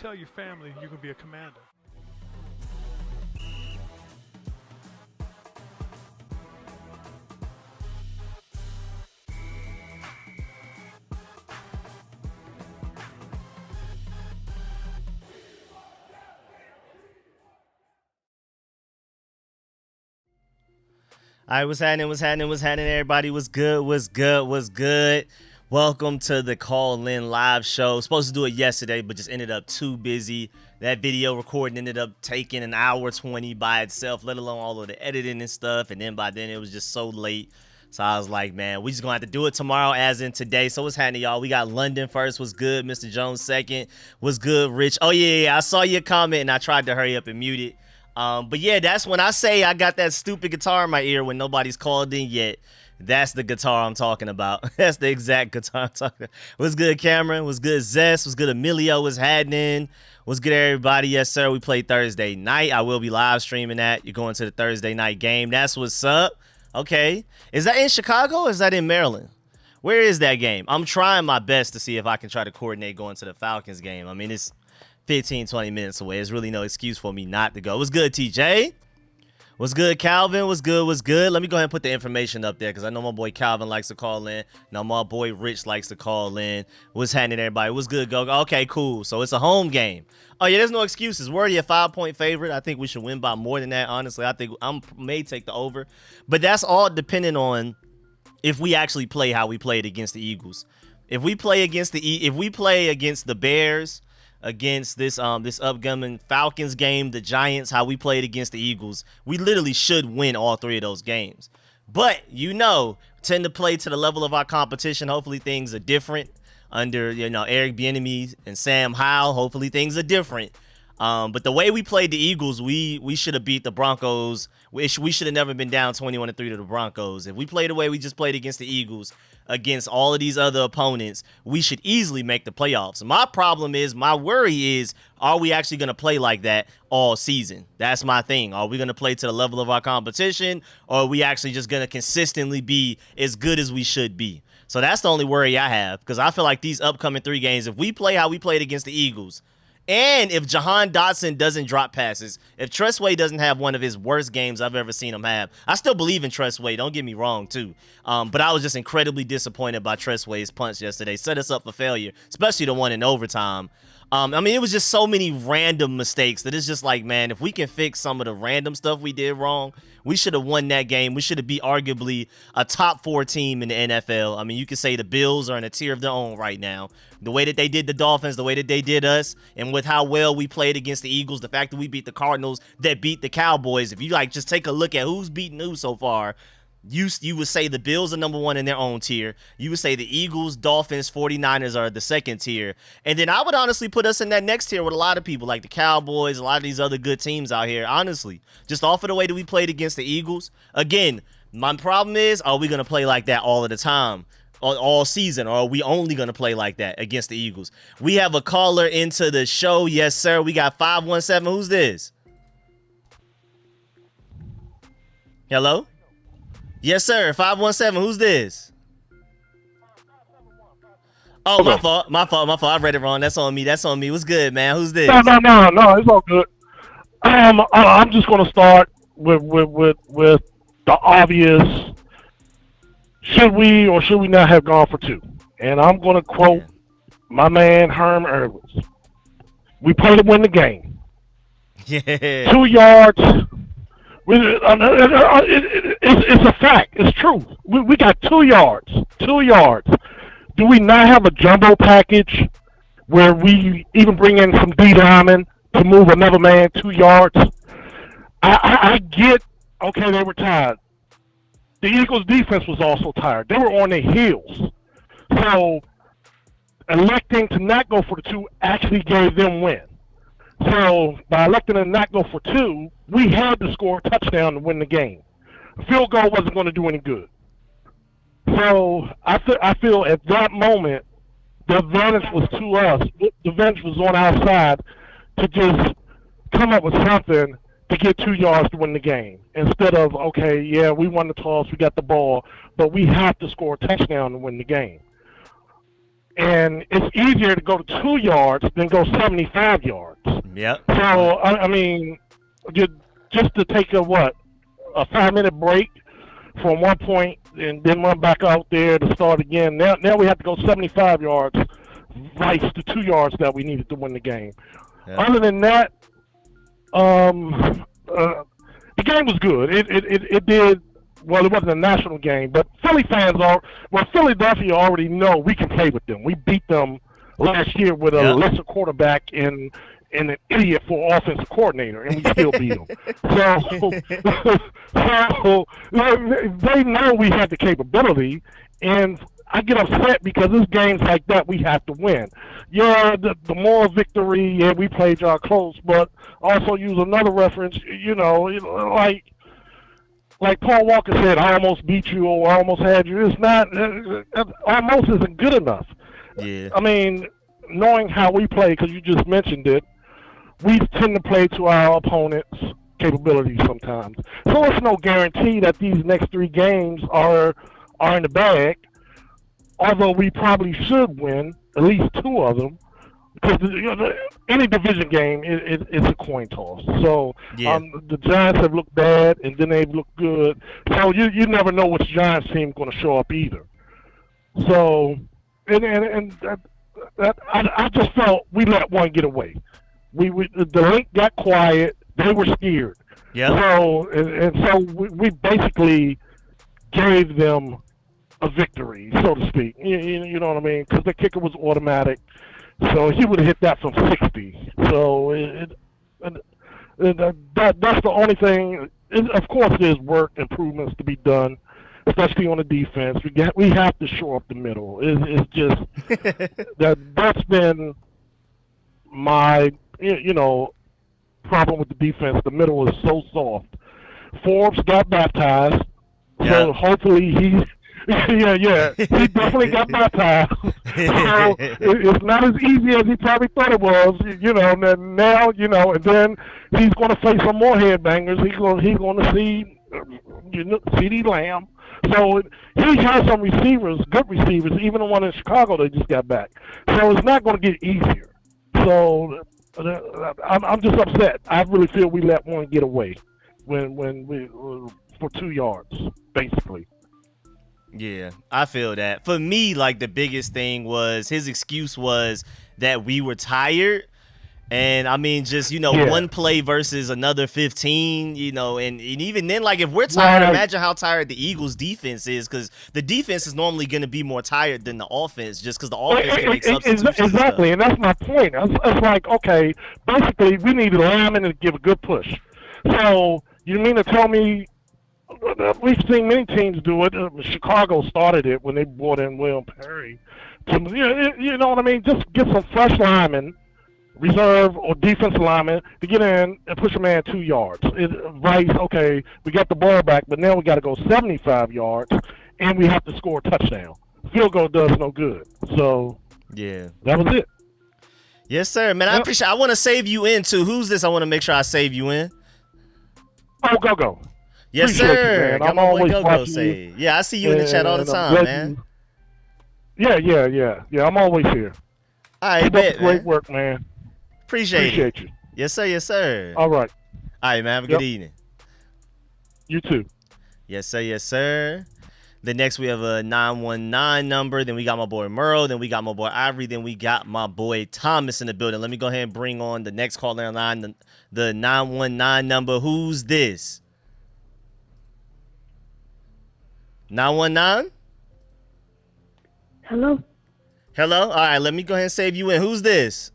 tell your family you can be a commander. All right, what's happening, everybody? What's good? Welcome to the call-in live show. Supposed to do it yesterday, but just ended up too busy. That video recording ended up taking an hour 20 by itself, let alone all of the editing and stuff. And then by then, it was just so late. So I was like, man, we just gonna have to do it tomorrow as in today. So what's happening, y'all? We got London first. What's good? Mr. Jones second. What's good, Rich? Oh, yeah, I saw your comment, and I tried to hurry up and mute it. But yeah, that's when I say I got that stupid guitar in my ear when nobody's called in yet. That's the guitar I'm talking about. That's the exact guitar I'm talking about. What's good, Cameron? What's good, Zest? What's good, Emilio? What's happening? What's good, everybody? Yes, sir. We played Thursday night. I will be live streaming that. You're going to the Thursday night game. That's what's up. Okay. Is that in Chicago or is that in Maryland? Where is that game? I'm trying my best to see if I can try to coordinate going to the Falcons game. I mean, it's 15, 20 minutes away. There's really no excuse for me not to go. What's good, TJ? What's good, Calvin? What's good? Let me go ahead and put the information up there because I know my boy Calvin likes to call in. Now my boy Rich likes to call in. What's happening, everybody? What's good, Go? Okay, cool. So it's a home game. Oh, yeah, there's no excuses. We're already a 5-point favorite. I think we should win by more than that, honestly. I think I may take the over. But that's all depending on if we actually play how we played against the Eagles. If we play against the Bears, against this upcoming Falcons game, the Giants, how we played against the Eagles, we literally should win all three of those games. But tend to play to the level of our competition. Hopefully things are different under Eric Bieniemy and Sam Howell. Hopefully things are different. But the way we played the Eagles, we should have beat the Broncos. We should have never been down 21-3 to the Broncos. If we play the way we just played against the Eagles, against all of these other opponents, we should easily make the playoffs. My worry is, are we actually going to play like that all season? That's my thing. Are we going to play to the level of our competition, or are we actually just going to consistently be as good as we should be? So that's the only worry I have, because I feel like these upcoming 3 games, if we play how we played against the Eagles, and if Jahan Dotson doesn't drop passes, if Tressway doesn't have one of his worst games I've ever seen him have, I still believe in Tressway, don't get me wrong, too. But I was just incredibly disappointed by Tressway's punch yesterday. Set us up for failure, especially the one in overtime. It was just so many random mistakes that it's just like, man, if we can fix some of the random stuff we did wrong, we should have won that game. We should have beat arguably a top 4 team in the NFL. I mean, you could say the Bills are in a tier of their own right now. The way that they did the Dolphins, the way that they did us, and with how well we played against the Eagles, the fact that we beat the Cardinals, that beat the Cowboys. If you just take a look at who's beaten who so far, you would say the Bills are number 1 in their own tier. You would say the Eagles, Dolphins, 49ers are the second tier. And then I would honestly put us in that next tier with a lot of people, like the Cowboys, a lot of these other good teams out here, honestly. Just off of the way that we played against the Eagles. Again, my problem is, are we going to play like that all of the time, all season, or are we only going to play like that against the Eagles? We have a caller into the show. Yes, sir. We got 517. Who's this? Hello? Yes, sir. 517. Who's this? Oh, my fault. I read it wrong. That's on me. What's good, man? Who's this? No. It's all good. I'm just gonna start with the obvious. Should we or should we not have gone for 2? And I'm gonna quote my man Herm Edwards. We play to win the game. Yeah. 2 yards. It's a fact. It's true. We got 2 yards. 2 yards. Do we not have a jumbo package where we even bring in some D linemen to move another man 2 yards? I get, okay, they were tired. The Eagles' defense was also tired. They were on their heels. So electing to not go for the 2 actually gave them win. So by electing to not go for 2, we had to score a touchdown to win the game. A field goal wasn't going to do any good. So I feel at that moment, the advantage was to us. The advantage was on our side to just come up with something to get 2 yards to win the game. Instead of, okay, yeah, we won the toss, we got the ball, but we have to score a touchdown to win the game. and it's easier to go to 2 yards than go 75 yards. Yep. So I mean, just to take a 5-minute break from one point and then run back out there to start again. Now we have to go 75 yards, vice the 2 yards that we needed to win the game. Yep. Other than that, the game was good. It did well. It wasn't a national game, but Philly fans Philadelphia already know we can play with them. We beat them last year with a lesser quarterback and an idiot for offensive coordinator, and we still beat them. So they know we have the capability, and I get upset because it's games like that we have to win. Yeah, the moral victory, yeah, we played y'all close, but also use another reference, like Paul Walker said, I almost beat you or I almost had you. It's not, almost isn't good enough. Yeah. I mean, knowing how we play, because you just mentioned it, we tend to play to our opponent's capabilities sometimes. So it's no guarantee that these next 3 games are in the bag, although we probably should win at least 2 of them. Because any division game is a coin toss. So the Giants have looked bad, and then they've looked good. So you never know which Giants team is going to show up either. So I just felt we let one get away. The link got quiet. They were scared. Yeah. So we basically gave them a victory, so to speak. You know what I mean? Because the kicker was automatic. So he would have hit that from 60. So that's the only thing. Of course, there's work improvements to be done, especially on the defense. We have to shore up the middle. It's just that's been my problem with the defense. The middle is so soft. Forbes got baptized, so hopefully he's. Yeah. He definitely got baptized. So it's not as easy as he probably thought it was, and now, and then he's going to face some more headbangers. He's going to see CeeDee Lamb. So he has some receivers, good receivers, even the one in Chicago that just got back. So it's not going to get easier. So I'm just upset. I really feel we let one get away when we for 2 yards, basically. Yeah, I feel that. For me, like, the biggest thing was his excuse was that we were tired. And I mean, just, one play versus another 15, and even then, like, if we're tired, imagine how tired the Eagles defense is, because the defense is normally going to be more tired than the offense, just because the offense can make substitutions. Exactly, and that's my point. It's like, okay, basically, we need a lineman to give a good push. So, you mean to tell me, we've seen many teams do it. Chicago started it when they brought in William Perry. You know what I mean? Just get some fresh linemen, reserve or defensive linemen, to get in and push a man 2 yards. Okay, we got the ball back, but now we got to go 75 yards, and we have to score a touchdown. Field goal does no good. So, yeah, that was it. Yes, sir, man. I appreciate. I want to save you in too. Who's this? I want to make sure I save you in. Oh, go. Yes, appreciate sir. You, I'm always watching you. Yeah, I see you in the chat all the time, man. Yeah. I'm always here. All right, bet, great work, man. Appreciate you. Yes, sir. All right. All right, man. Have a good evening. You too. Yes, sir. Then next we have a 919 number. Then we got my boy Merle. Then we got my boy Ivory. Then we got my boy Thomas in the building. Let me go ahead and bring on the next caller line, the 919 number. Who's this? 919? Hello? All right, let me go ahead and save you in. Who's this?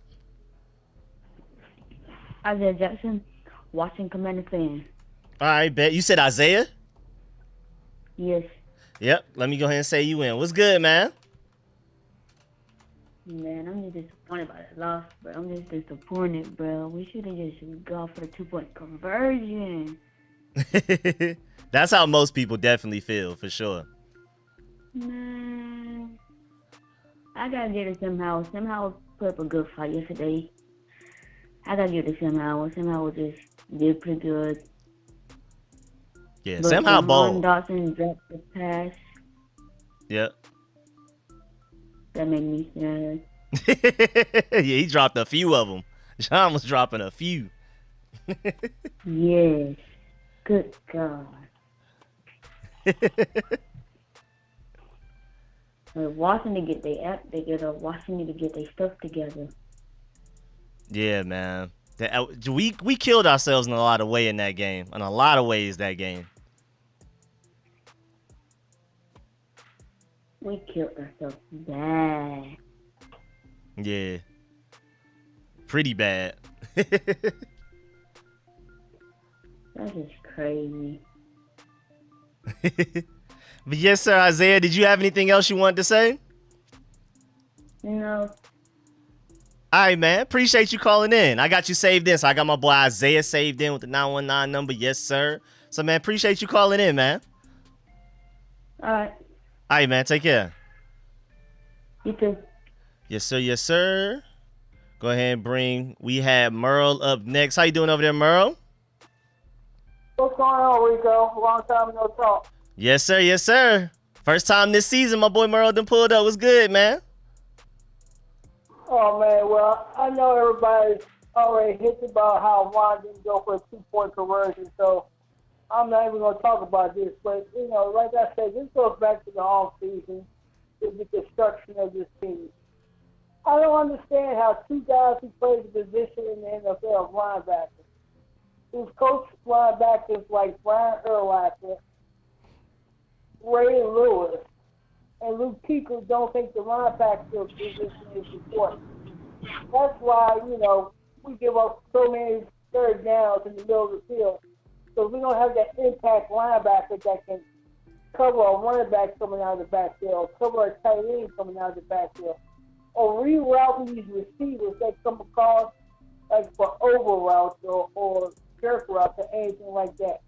Isaiah Jackson, Washington Commander fan. All right, bet. You said Isaiah? Yes. Yep, let me go ahead and save you in. What's good, man? Man, I'm just disappointed by that loss, bro. I'm just disappointed, bro. We should have just gone for the 2-point conversion. That's how most people definitely feel, for sure. Man, I gotta get it somehow. Somehow put up a good fight yesterday. I gotta get it somehow. Somehow just did pretty good. Yeah, but somehow ball. Dawson dropped the pass. Yep. That made me sad. Yeah, he dropped a few of them. John was dropping a few. Yes. Good God. Washington get their act together. Washington to get their stuff together. Yeah, man. We killed ourselves in a lot of ways in that game. In a lot of ways, that game. We killed ourselves bad. Yeah. Pretty bad. That is crazy. But yes, sir, Isaiah, did you have anything else you wanted to say? No. All right, man. Appreciate you calling in. I got you saved in, so I got my boy Isaiah saved in with the 919 number. Yes, sir. So, man, appreciate you calling in, man. All right. All right, man. Take care. You too. Yes, sir. Yes, sir. Go ahead and we have Merle up next. How you doing over there, Merle? What's going on, Rico? Long time no talk. Yes, sir. Yes, sir. First time this season, my boy Merle done pulled up. What's good, man? Oh, man, well, I know everybody's already hit about how Juan didn't go for a 2-point conversion, so I'm not even going to talk about this. But, you know, like I said, this goes back to the offseason, to the construction of this team. I don't understand how two guys who play the position in the NFL, linebackers, who's coached linebackers like Brian Urlacher, Ray Lewis, and Luke Kuechly don't think the linebacker position is important. That's why, you know, we give up so many third downs in the middle of the field. So we don't have that impact linebacker that can cover a running back coming out of the backfield, cover a tight end coming out of the backfield, or rerouting these receivers that come across like for over routes or jerk routes or anything like that.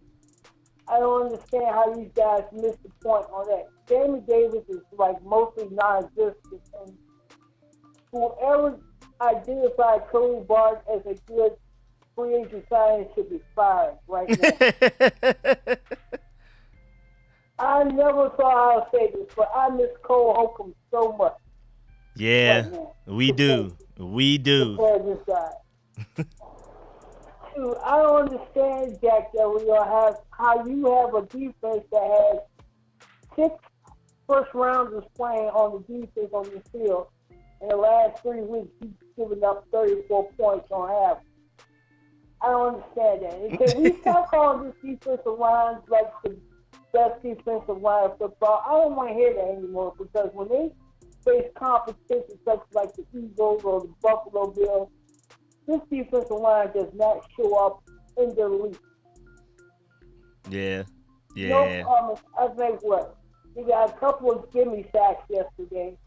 I don't understand how these guys missed the point on that. Jamie Davis is like mostly non-existent, and whoever identified Cody Bart as a good free agent signing should be fired right now. I never thought I would say this, but I miss Cole Holcomb so much. Yeah, right we do. We do. This guy. Dude, I don't understand, Jack, that we have how you have a defense that has 6 first rounders playing on the defense on the field. In the last 3 weeks, he's given up 34 points on average. I don't understand that. And can we stop calling this defensive line like the best defensive line of football? I don't want to hear that anymore, because when they face competition such like the Eagles or the Buffalo Bills, this defensive line does not show up in the league. Yeah. Yeah. No promise. I think what? We got a couple of gimme sacks yesterday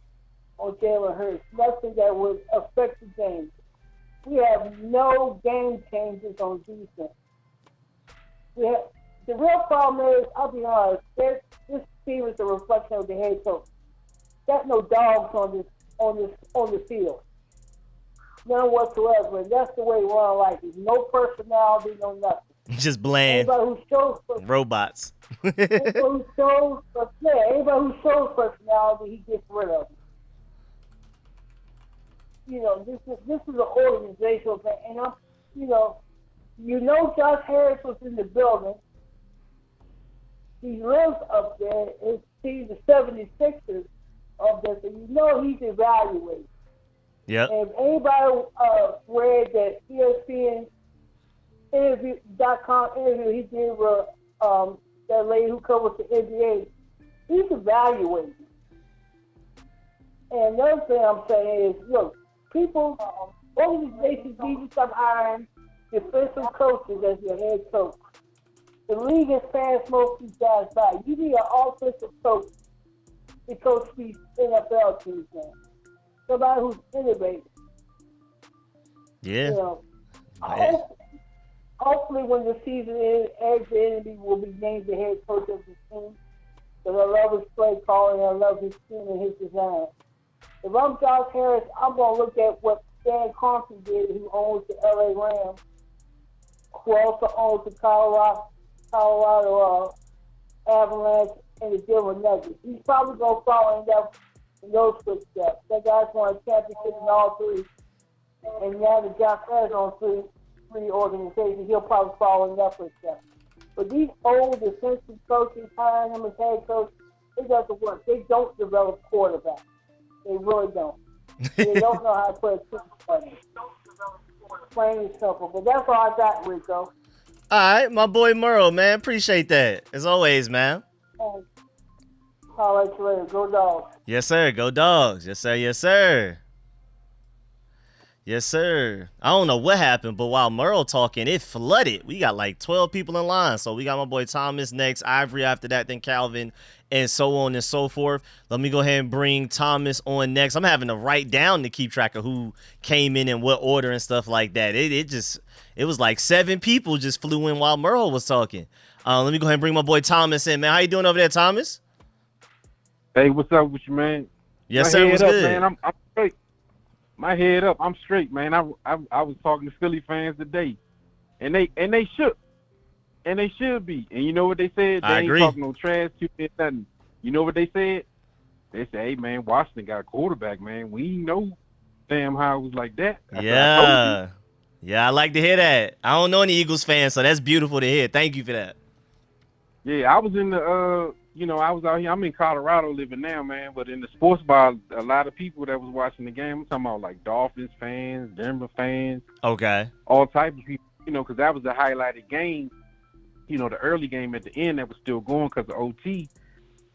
on Jalen Hurts. Nothing that would affect the game. We have no game changes on defense. The real problem is, I'll be honest, this team is a reflection of the head coach. Got no dogs on the field. None whatsoever. And that's the way Ron likes it. No personality, no nothing. Just bland. Anybody who shows robots. anybody who shows personality, he gets rid of. You know, this is an organizational thing, and Josh Harris was in the building. He lives up there. He's the 76ers of this, and he's evaluated. Yep. And if anybody read that ESPN interview.com interview he did with that lady who covers the NBA, he's evaluating. And another thing I'm saying is, look, people, organizations need to stop hiring defensive coaches as your head coach. The league has passed most of these guys by. You need an offensive coach to coach these NFL teams now. Somebody who's innovative. Yeah. Hopefully when the season ends, Ed Enemy will be named the head coach of the team. Because I love his play calling, I love his team and his design. If I'm Josh Harris, I'm going to look at what Stan Compton did, who owns the LA Rams, who also owns the Colorado Avalanche and the Denver Nuggets. He's probably going to follow in that in those footsteps. That guy's won a championship in all three. And now that John Farrell's on three organizations, he'll probably follow in that footsteps. But these old defensive coaches, hiring him as head coach, it doesn't work. They don't develop quarterbacks. They really don't. They don't know how to play a team play. Plain and simple. But that's all I got, Rico. All right, my boy Merle, man. Appreciate that. As always, man. And I'll let you later. Go Dogs. Yes, sir. Go Dogs. Yes, sir. Yes, sir. Yes, sir. I don't know what happened, but while Merle talking, it flooded. We got like 12 people in line. So we got my boy Thomas next, Ivory after that, then Calvin, and so on and so forth. Let me go ahead and bring Thomas on next. I'm having to write down to keep track of who came in what order and stuff like that. It was like 7 people just flew in while Merle was talking. Let me go ahead and bring my boy Thomas in, man. How you doing over there, Thomas? Hey, what's up with you, man? Yes, sir. What's good? Man, I'm straight. My head up. I'm straight, man. I was talking to Philly fans today, and they shook, and they should be. And you know what they said? They ain't talking no trash to me, nothing. You know what they said? They said, "Hey, man, Washington got a quarterback, man. We know Sam Howell was like that." Yeah, I like to hear that. I don't know any Eagles fans, so that's beautiful to hear. Thank you for that. Yeah, I was in the I was out here. I'm in Colorado living now, man. But in the sports bar, a lot of people that was watching the game, I'm talking about like Dolphins fans, Denver fans. Okay. All types of people, because that was the highlighted game, the early game at the end that was still going because of OT.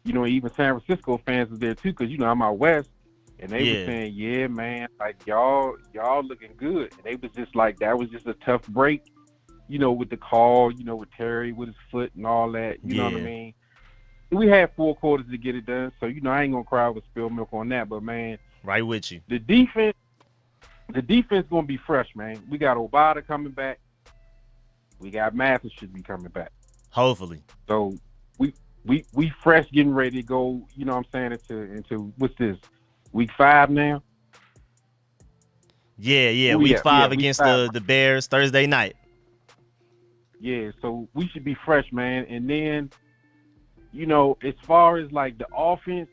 Even San Francisco fans was there too because, I'm out west. And they were saying, yeah, man, like y'all looking good. And they was just like, that was just a tough break, with the call, with Terry with his foot and all that. You know what I mean? We had 4 quarters to get it done, so I ain't gonna cry with spilled milk on that. But man, right with you. The defense gonna be fresh, man. We got Obata coming back. We got Mathis should be coming back. Hopefully. So we fresh, getting ready to go. You know what I'm saying into what's this, week 5 now? Yeah. Week 5 against the Bears Thursday night. Yeah, so we should be fresh, man, and then. As far as like the offense,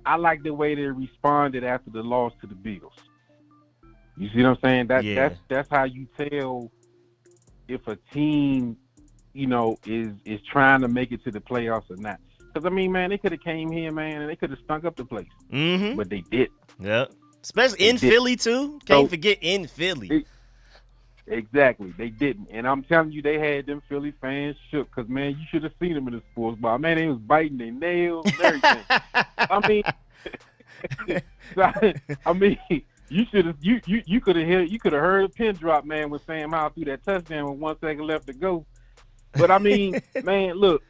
I like the way they responded after the loss to the Bills. You see what I'm saying? That's how you tell if a team, is trying to make it to the playoffs or not. Because man, they could have came here, man, and they could have stunk up the place. Mm-hmm. But they did. Yeah, especially in Philly too. Can't forget in Philly. Exactly, they didn't, and I'm telling you, they had them Philly fans shook. Cause man, you should have seen them in the sports bar. Man, they was biting their nails and everything. You should have, you could have heard a pin drop, man, when Sam Howell threw that touchdown with 1 second left to go. But man, look,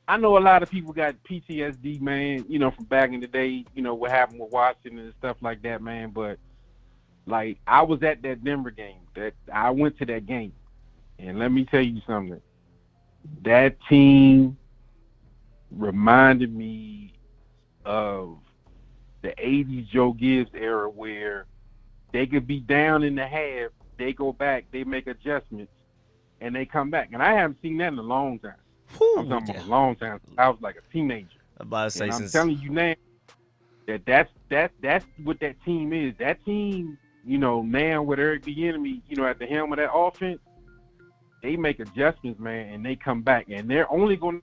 I know a lot of people got PTSD, man. From back in the day, what happened with Washington and stuff like that, man. But like, I was at that Denver game. I went to that game. And let me tell you something. That team reminded me of the 80s Joe Gibbs era where they could be down in the half, they go back, they make adjustments, and they come back. And I haven't seen that in a long time. I'm talking about a long time. I was like a teenager. I'm telling you now that's what that team is. That team, now with Eric Bieniemy, at the helm of that offense, they make adjustments, man, and they come back, and they're only going.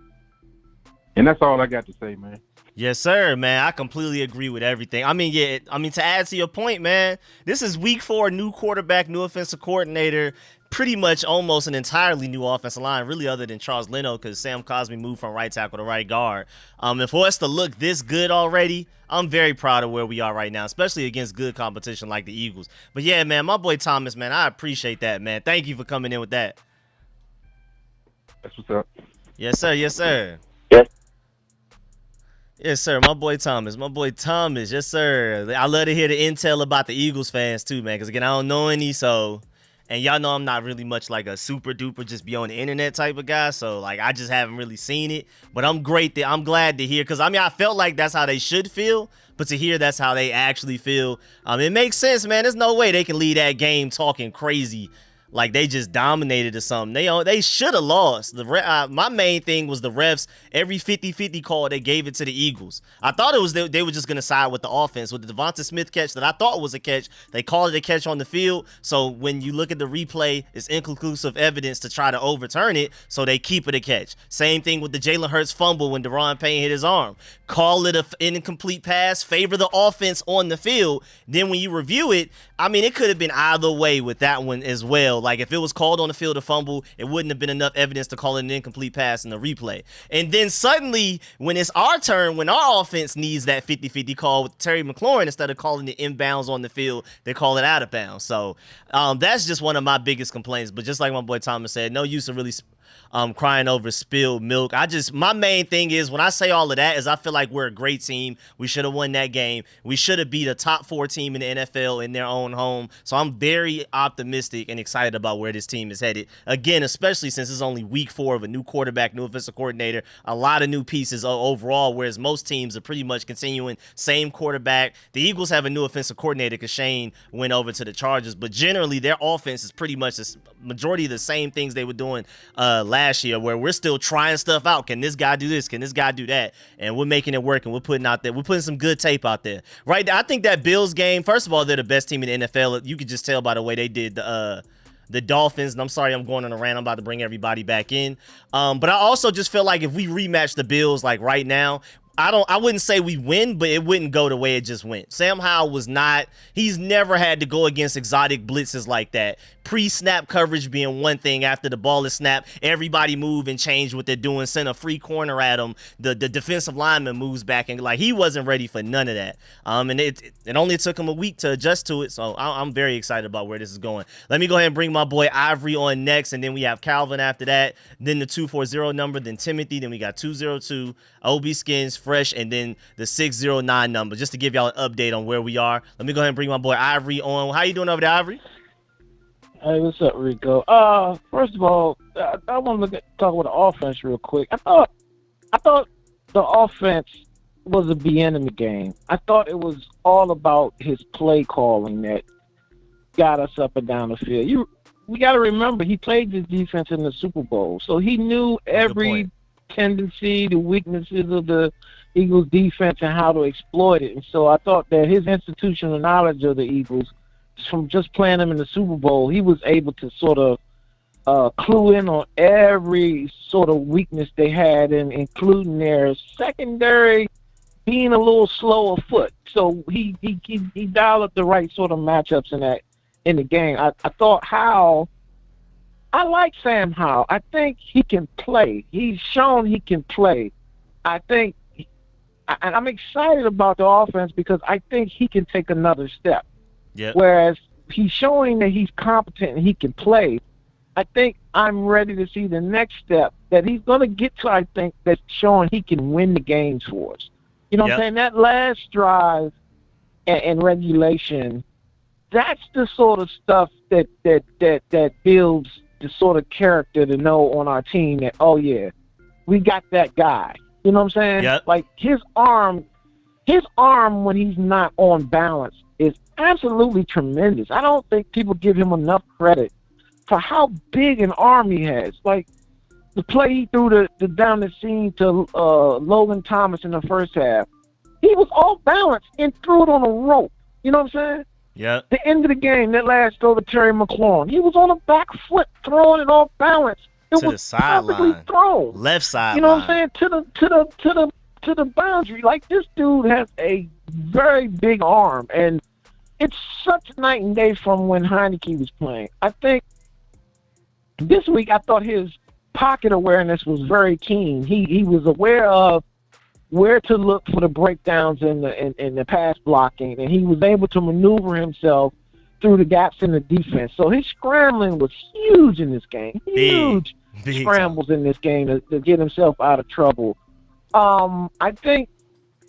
And that's all I got to say, man. Yes, sir, man. I completely agree with everything. To add to your point, man, this is week 4, new quarterback, new offensive coordinator, pretty much almost an entirely new offensive line, really, other than Charles Leno, because Sam Cosmi moved from right tackle to right guard. And for us to look this good already, I'm very proud of where we are right now, especially against good competition like the Eagles. But yeah, man, my boy Thomas, man, I appreciate that, man. Thank you for coming in with that. That's what's up. Yes, sir. Yes, sir. Yes. Yes, sir. My boy Thomas. Yes, sir. I love to hear the intel about the Eagles fans too, man, because again, I don't know any, so. And y'all know I'm not really much like a super duper just be on the internet type of guy. So like I just haven't really seen it. But I'm glad to hear, because I felt like that's how they should feel. But to hear that's how they actually feel, it makes sense, man. There's no way they can leave that game talking crazy Like they just dominated or something. They should have lost. My main thing was the refs. Every 50-50 call, they gave it to the Eagles. I thought it was they were just gonna side with the offense with the Devonta Smith catch that I thought was a catch. They called it a catch on the field. So when you look at the replay, it's inconclusive evidence to try to overturn it. So they keep it a catch. Same thing with the Jalen Hurts fumble when Daron Payne hit his arm. Call it an incomplete pass. Favor the offense on the field. Then when you review it, I mean, it could have been either way with that one as well. Like, if it was called on the field a fumble, it wouldn't have been enough evidence to call it an incomplete pass in the replay. And then suddenly, when it's our turn, when our offense needs that 50-50 call with Terry McLaurin, instead of calling it inbounds on the field, they call it out of bounds. So that's just one of my biggest complaints. But just like my boy Thomas said, no use of really crying over spilled milk. My main thing is, when I say all of that, is I feel like we're a great team. We should have won that game. We should have beat a top 4 team in the NFL in their own home. So I'm very optimistic and excited about where this team is headed. Again, especially since it's only week 4 of a new quarterback, new offensive coordinator, a lot of new pieces overall, whereas most teams are pretty much continuing same quarterback. The Eagles have a new offensive coordinator because Shane went over to the Chargers, but generally their offense is pretty much the majority of the same things they were doing last year, where we're still trying stuff out. Can this guy do this? Can this guy do that? And we're making it work, and we're putting some good tape out there. Right? I think that Bills game, first of all, they're the best team in the NFL. You could just tell by the way they did the Dolphins. And I'm sorry I'm going on a rant. I'm about to bring everybody back in. But I also just feel like if we rematch the Bills like right now, I wouldn't say we win, but it wouldn't go the way it just went. Sam Howell he's never had to go against exotic blitzes like that. Pre-snap coverage being one thing, after the ball is snapped, everybody move and change what they're doing, send a free corner at him. The defensive lineman moves back, and like he wasn't ready for none of that. And it only took him a week to adjust to it. So I'm very excited about where this is going. Let me go ahead and bring my boy Ivory on next, and then we have Calvin after that, then the 240 number, then Timothy, then we got 202, OB Skins, Fresh, and then the 609 number, just to give y'all an update on where we are. Let me go ahead and bring my boy Ivory on. How you doing over there, Ivory? Hey, what's up, Rico? First of all, I want to talk about the offense real quick. I thought the offense was a Bieniemy game. I thought it was all about his play calling that got us up and down the field. We got to remember, he played this defense in the Super Bowl, so he knew every tendency, the weaknesses of the Eagles defense and how to exploit it. And so I thought that his institutional knowledge of the Eagles, from just playing them in the Super Bowl, he was able to sort of clue in on every sort of weakness they had, and including their secondary being a little slow of foot. So he dialed up the right sort of matchups in the game. I thought I like Sam Howell. I think he can play. He's shown he can play. I think, and I'm excited about the offense because I think he can take another step. Yep. Whereas he's showing that he's competent and he can play. I think I'm ready to see the next step that he's going to get to. I think that's showing he can win the games for us. You know what I'm saying? That last drive and regulation, that's the sort of stuff that builds the sort of character to know on our team that, oh yeah, we got that guy. You know what I'm saying? Yep. Like his arm when he's not on balance is absolutely tremendous. I don't think people give him enough credit for how big an arm he has. Like the play he threw the down the seam to Logan Thomas in the first half, he was off balance and threw it on a rope. You know what I'm saying? Yeah. The end of the game, that last throw to Terry McLaurin, he was on a back foot throwing it off balance. It to was the sideline, thrown. left side. You know what I'm saying? To the boundary. Like, this dude has a very big arm, and it's such night and day from when Heineke was playing. I think this week I thought his pocket awareness was very keen. He was aware of where to look for the breakdowns in the pass blocking, and he was able to maneuver himself through the gaps in the defense. So his scrambling was huge in this game. Huge scrambles in this game to get himself out of trouble. I think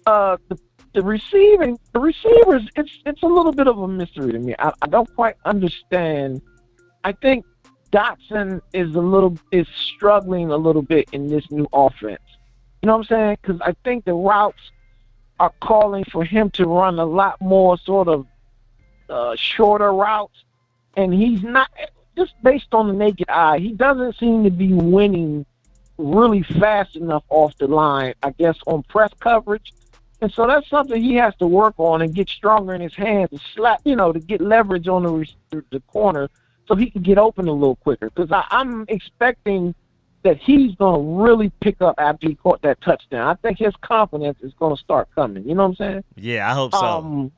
the receivers, it's a little bit of a mystery to me. I don't quite understand. I think Dotson is struggling a little bit in this new offense. You know what I'm saying? Because I think the routes are calling for him to run a lot more sort of shorter routes, and he's not. just based on the naked eye, he doesn't seem to be winning really fast enough off the line, I guess, on press coverage. And so that's something he has to work on and get stronger in his hands to slap, to get leverage on the corner so he can get open a little quicker. Because I'm expecting that he's going to really pick up after he caught that touchdown. I think his confidence is going to start coming. You know what I'm saying? Yeah, I hope so.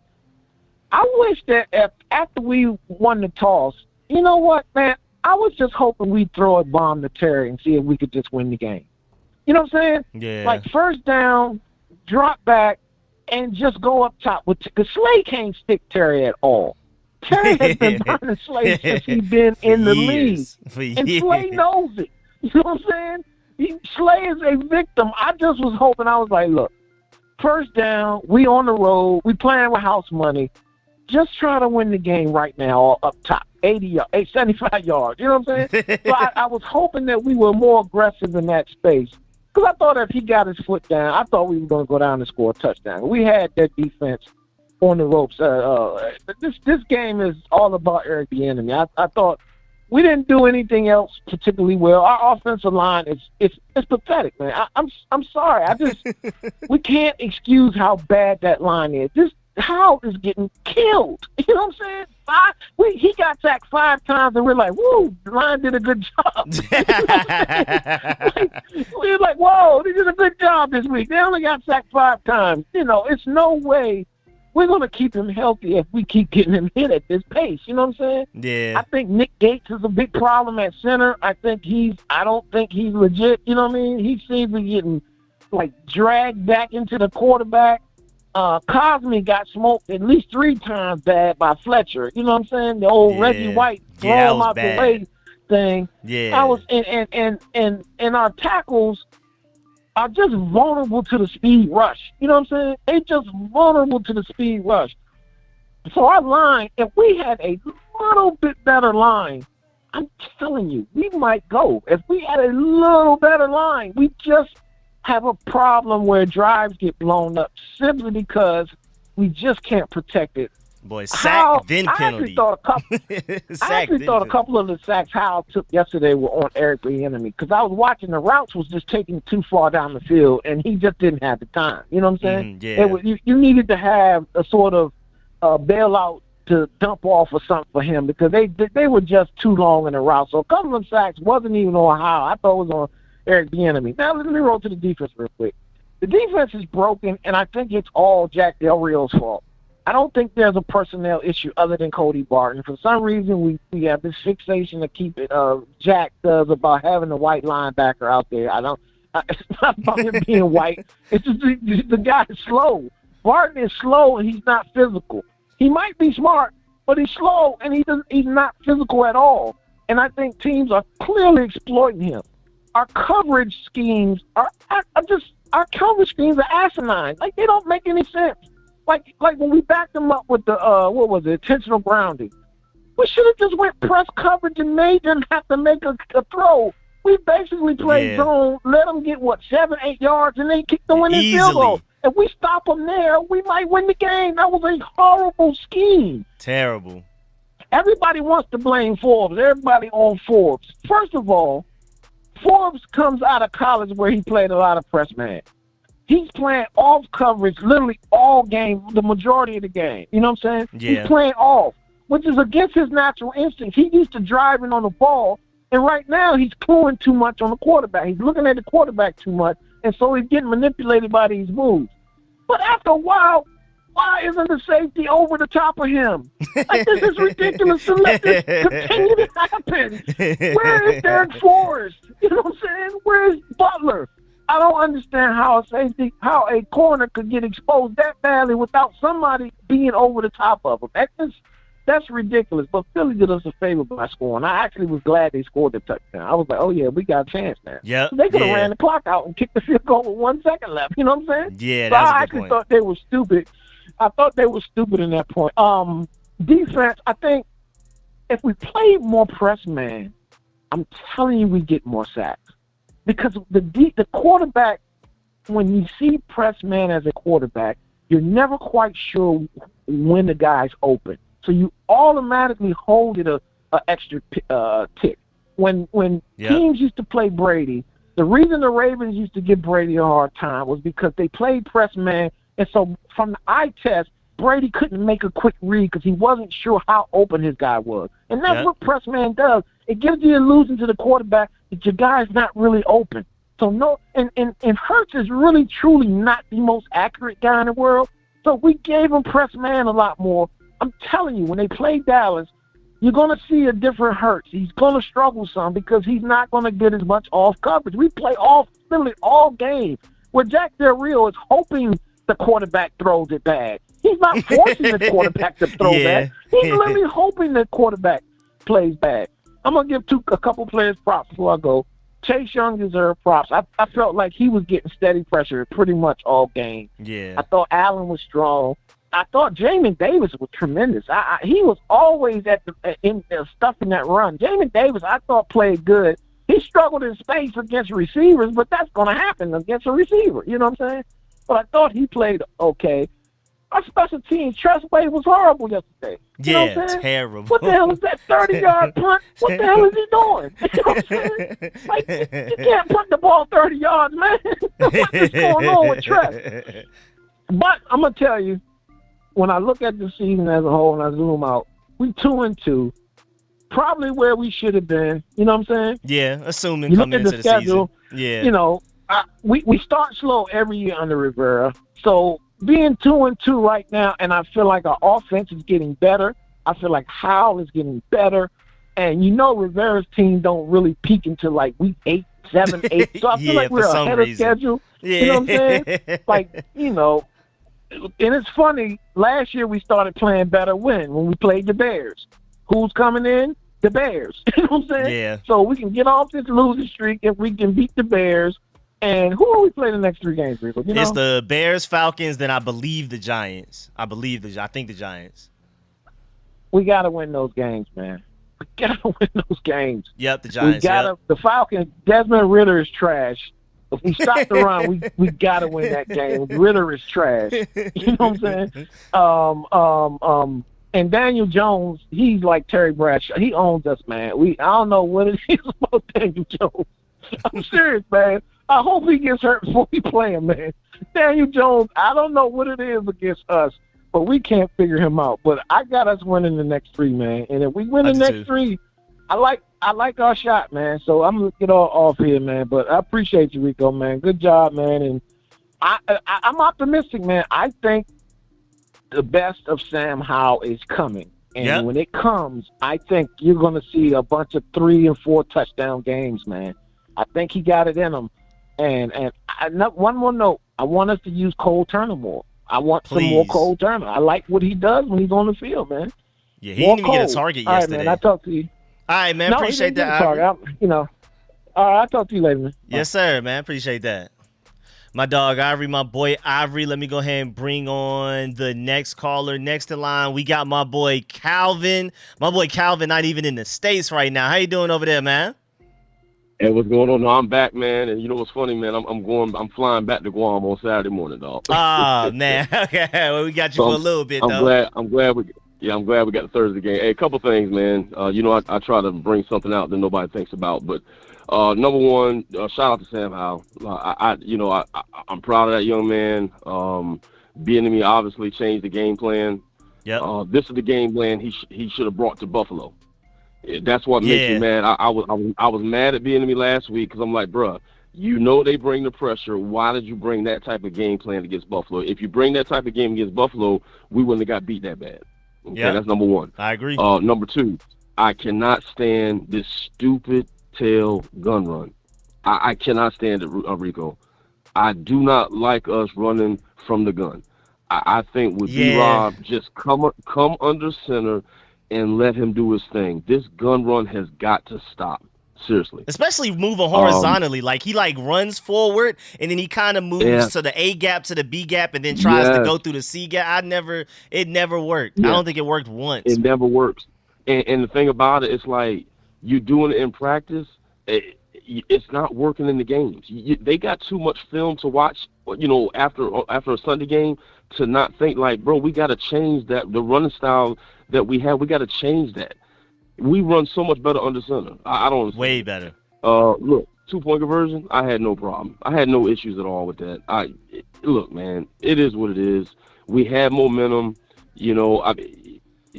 I wish that after we won the toss, you know what, man? I was just hoping we'd throw a bomb to Terry and see if we could just win the game. You know what I'm saying? Yeah. Like first down, drop back, and just go up top. Because Slay can't stick Terry at all. Terry has been burning Slay since he's been in the league. And Slay knows it. You know what I'm saying? Slay is a victim. I just was hoping, I was like, look, first down, we on the road, we playing with house money. Just try to win the game right now up top, 75 yards. You know what I'm saying? So I was hoping that we were more aggressive in that space. Because I thought if he got his foot down, I thought we were going to go down and score a touchdown. We had that defense on the ropes. This game is all about Eric Bieniemy. I thought we didn't do anything else particularly well. Our offensive line is pathetic, man. I'm sorry. We can't excuse how bad that line is. This Howe is getting killed. You know what I'm saying? He got sacked 5 times, and we're like, woo, the line did a good job. We're like, whoa, they did a good job this week. They only got sacked 5 times. It's no way we're going to keep him healthy if we keep getting him hit at this pace. You know what I'm saying? Yeah. I think Nick Gates is a big problem at center. I don't think he's legit. You know what I mean? He seems to be getting, dragged back into the quarterback. Cosme got smoked at least 3 times bad by Fletcher. You know what I'm saying? The old Reggie White throw him out the way thing. Yeah. And our tackles are just vulnerable to the speed rush. You know what I'm saying? They just vulnerable to the speed rush. So our line, if we had a little bit better line, I'm telling you, we might go. If we had a little better line, we just have a problem where drives get blown up simply because we just can't protect it. Boy, sack then penalty. I actually thought a couple of the sacks Howell took yesterday were on Eric Bieniemy because I was watching the routes was just taking too far down the field and he just didn't have the time. You know what I'm saying? Yeah. You needed to have a sort of bailout to dump off or something for him because they were just too long in the route. So a couple of sacks wasn't even on Howell. I thought it was on Eric Bieniemy. Now let me roll to the defense real quick. The defense is broken, and I think it's all Jack Del Rio's fault. I don't think there's a personnel issue other than Cody Barton. For some reason, we have this fixation to keep it. Jack does about having a white linebacker out there. It's not about him being white. It's just the guy is slow. Barton is slow, and he's not physical. He might be smart, but he's slow, and he's not physical at all. And I think teams are clearly exploiting him. Our coverage schemes are asinine. They don't make any sense. Like when we backed them up with the intentional grounding. We should have just went press coverage and made them have to make a throw. We basically played zone, let them get 7-8 yards, and they kick the winning field goal. If we stop them there, we might win the game. That was a horrible scheme. Terrible. Everybody wants to blame Forbes. Everybody on Forbes. First of all, Forbes comes out of college where he played a lot of press man. He's playing off coverage literally all game, the majority of the game. You know what I'm saying? Yeah. He's playing off, which is against his natural instincts. He used to driving on the ball, and right now he's cluing too much on the quarterback. He's looking at the quarterback too much, and so he's getting manipulated by these moves. But after a while, why isn't the safety over the top of him? This is ridiculous to let this continue to happen. Where is Derek Forrest? You know what I'm saying? Where is Butler? I don't understand how a corner could get exposed that badly without somebody being over the top of him. That's ridiculous. But Philly did us a favor by scoring. I actually was glad they scored the touchdown. I was like, oh, yeah, we got a chance now. Yep. So they could have ran the clock out and kicked the field goal with 1 second left. You know what I'm saying? Yeah, so that's a good I actually point. thought they were stupid. I thought they were stupid in that point. Defense, I think if we played more press man, I'm telling you we get more sacks. Because the quarterback, when you see press man as a quarterback, you're never quite sure when the guy's open. So you automatically hold it an extra tick. When Yep. teams used to play Brady, the reason the Ravens used to give Brady a hard time was because they played press man, and so from the eye test, Brady couldn't make a quick read because he wasn't sure how open his guy was. And that's Yep. what press man does. It gives the illusion to the quarterback that your guy's not really open. So no, and Hurts is really truly not the most accurate guy in the world. So we gave him press man a lot more. I'm telling you, when they play Dallas, you're going to see a different Hurts. He's going to struggle some because he's not going to get as much off coverage. We play literally all game where Jack Del Rio is hoping the quarterback throws it bad. He's not forcing the quarterback to throw bad. He's literally hoping the quarterback plays bad. I'm going to give a couple players props before I go. Chase Young deserved props. I felt like he was getting steady pressure pretty much all game. Yeah. I thought Allen was strong. I thought Jamin Davis was tremendous. He was always in stuffing that run. Jamin Davis, I thought, played good. He struggled in space against receivers, but that's going to happen against a receiver. You know what I'm saying? But I thought he played okay. Our special teams, Trustway was horrible yesterday. You know what I'm saying? Terrible. What the hell is that 30-yard punt? What the hell is he doing? You know what I'm saying? Like, you can't punt the ball 30 yards, man. What is going on with Tress? But I'm going to tell you, when I look at the season as a whole and I zoom out, we 2-2, probably where we should have been. You know what I'm saying? Yeah, assuming You look coming at into the the schedule, season. Yeah. You know, we start slow every year under Rivera. So being 2-2 right now, and I feel like our offense is getting better. I feel like Howell is getting better. And you know Rivera's team don't really peak until like week 8, 7, 8. So I feel like we're ahead of schedule. Yeah. You know what I'm saying? Like, you know, and it's funny, last year we started playing better when we played the Bears. Who's coming in? The Bears. You know what I'm saying? Yeah. So we can get off this losing streak and we can beat the Bears. And who are we playing the next 3 games, Rico? You know? It's the Bears, Falcons, then I believe the Giants. I think the Giants. We got to win those games, man. We got to win those games. Yep, the Giants. The Falcons, Desmond Ritter is trash. If we stop the run, we got to win that game. Ritter is trash. You know what I'm saying? And Daniel Jones, he's like Terry Bradshaw. He owns us, man. I don't know what it is about Daniel Jones. I'm serious, man. I hope he gets hurt before we play him, man. Daniel Jones, I don't know what it is against us, but we can't figure him out. But I got us winning the next 3, man. And if we win the next 3, I like our shot, man. So I'm gonna get all off here, man. But I appreciate you, Rico, man. Good job, man. And I'm optimistic, man. I think the best of Sam Howell is coming. And when it comes, I think you're gonna see a bunch of 3 and 4 touchdown games, man. I think he got it in him. And one more note. I want us to use Cole Turner more. I want some more Cole Turner. I like what he does when he's on the field, man. Yeah, he didn't even get a target yesterday. All right, man. I'll talk to you. All right, man. Appreciate that. All right, I'll talk to you later, man. Yes, sir, man. Appreciate that. My dog Ivory, my boy Ivory. Let me go ahead and bring on the next caller. Next in line, we got my boy Calvin. My boy Calvin not even in the States right now. How you doing over there, man? Hey, what's going on? No, I'm back, man. And you know what's funny, man? I'm flying back to Guam on Saturday morning, dog. Oh, man. Okay. Well, we got you for a little bit, though. I'm glad we got the Thursday game. Hey, a couple things, man. I try to bring something out that nobody thinks about, but number one, shout out to Sam Howell. I'm proud of that young man. Bieniemy obviously changed the game plan. Yeah. This is the game plan he should have brought to Buffalo. That's what makes me mad. I was mad at Bieniemy last week because I'm like, bruh, you know they bring the pressure. Why did you bring that type of game plan against Buffalo? If you bring that type of game against Buffalo, we wouldn't have got beat that bad. Okay, that's number one. I agree. Number two, I cannot stand this stupid tail gun run. I cannot stand it, Rico. I do not like us running from the gun. I think with B-Rob, just come under center and let him do his thing. This gun run has got to stop. Seriously. Especially moving horizontally. Like he runs forward and then he kind of moves to the A gap to the B gap and then tries to go through the C gap. It never worked. I don't think it worked once. It never works. And the thing about it, it's like you doing it in practice. It's not working in the games. They got too much film to watch, after a Sunday game to not think like, bro, we got to change that. The running style that we have, we got to change that. We run so much better under center. I don't understand. Way better. Look, 2-point conversion, I had no problem. I had no issues at all with that. Look, man, it is what it is. We had momentum. You know,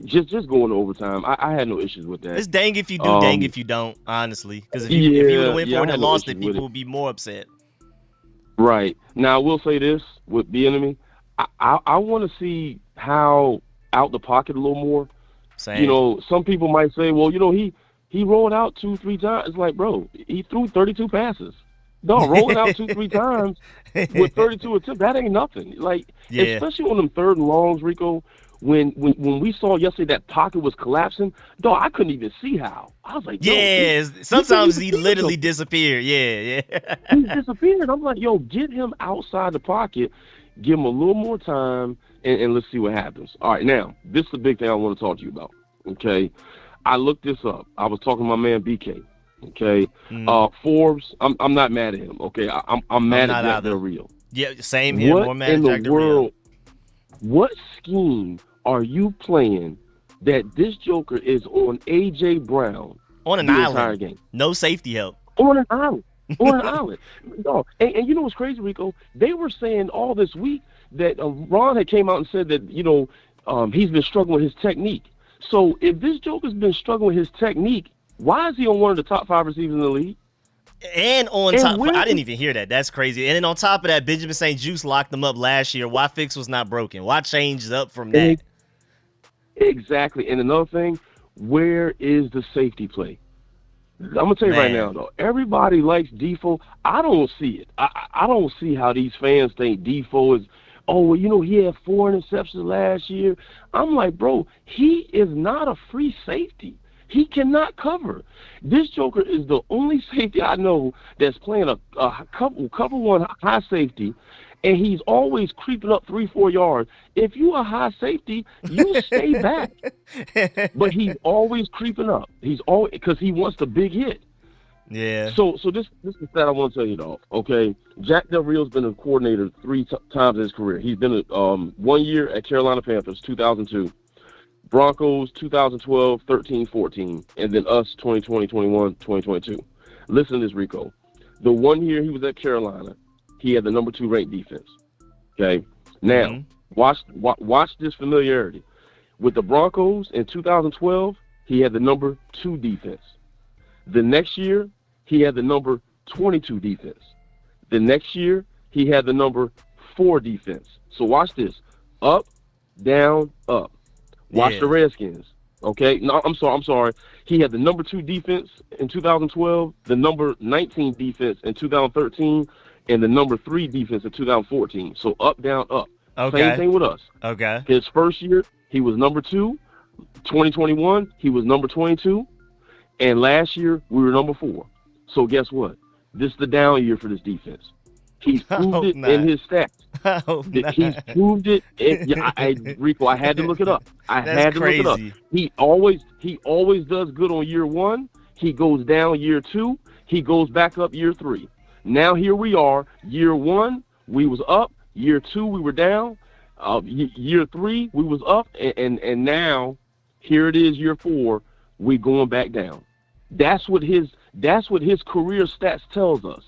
just going to overtime. I had no issues with that. It's dang if you do, dang if you don't, honestly. Because if you would have went for it and lost it, people would be more upset. Right. Now, I will say this with Bieniemy. I want to see how out the pocket a little more. Same. You know, some people might say, well, you know, he rolled out 2-3 times. It's like, bro, he threw 32 passes. No, rolling out 2-3 times with 32 attempts, that ain't nothing. Like, especially on them third and longs, Rico, when we saw yesterday that pocket was collapsing, dog, I couldn't even see how. I was like, sometimes he literally disappeared. Yeah. He disappeared. I'm like, yo, get him outside the pocket, give him a little more time, and let's see what happens. All right, now, this is the big thing I want to talk to you about, okay? I looked this up. I was talking to my man BK, okay? Forbes, I'm not mad at him, okay? I'm mad at Jack Del Rio. Yeah, same here. More mad at Jack Del Rio. What scheme are you playing that this Joker is on A.J. Brown on an the island? Entire game? No safety help. On an island. On an island. No. And you know what's crazy, Rico? They were saying all this week that Ron had came out and said that, you know, he's been struggling with his technique. So if this Joker's been struggling with his technique, why is he on one of the top 5 receivers in the league? And top, I didn't even hear that. That's crazy. And then on top of that, Benjamin St. Juste locked them up last year. Why Fix was not broken? Why change up from that? Exactly. And another thing, where is the safety play? I'm going to tell you right now, though, everybody likes Defoe. I don't see it. I don't see how these fans think Defoe is, oh, well, you know, he had 4 interceptions last year. I'm like, bro, he is not a free safety. He cannot cover. This Joker is the only safety I know that's playing a cover one high safety, and he's always creeping up 3-4 yards. If you a high safety, you stay back. But he's always creeping up. He's always because he wants the big hit. Yeah. So this is the stat I want to tell you, though. Okay, Jack Del Rio's been a coordinator 3 times in his career. He's been 1 year at Carolina Panthers, 2002. Broncos 2012, 13, 14, and then us 2020, 21, 2022. Listen to this, Rico. The 1 year he was at Carolina, he had the number 2 ranked defense. Okay, now watch this familiarity. With the Broncos in 2012, he had the number 2 defense. The next year, he had the number 22 defense. The next year, he had the number 4 defense. So watch this: up, down, up. Watch the Redskins. Okay, no, I'm sorry. He had the number 2 defense in 2012, the number 19 defense in 2013, and the number 3 defense in 2014. So up, down, up. Okay. Same thing with us. Okay. His first year, he was number 2. 2021, he was number 22. And last year, we were number 4. So guess what? This is the down year for this defense. He's proved it in his stats. He's proved it. Rico, I had to look it up. I had to look it up. He always does good on year 1. He goes down year 2. He goes back up year 3. Now here we are. Year 1, we was up. Year 2, we were down. Year 3, we was up. And now here it is, year 4, we going back down. That's what his career stats tells us.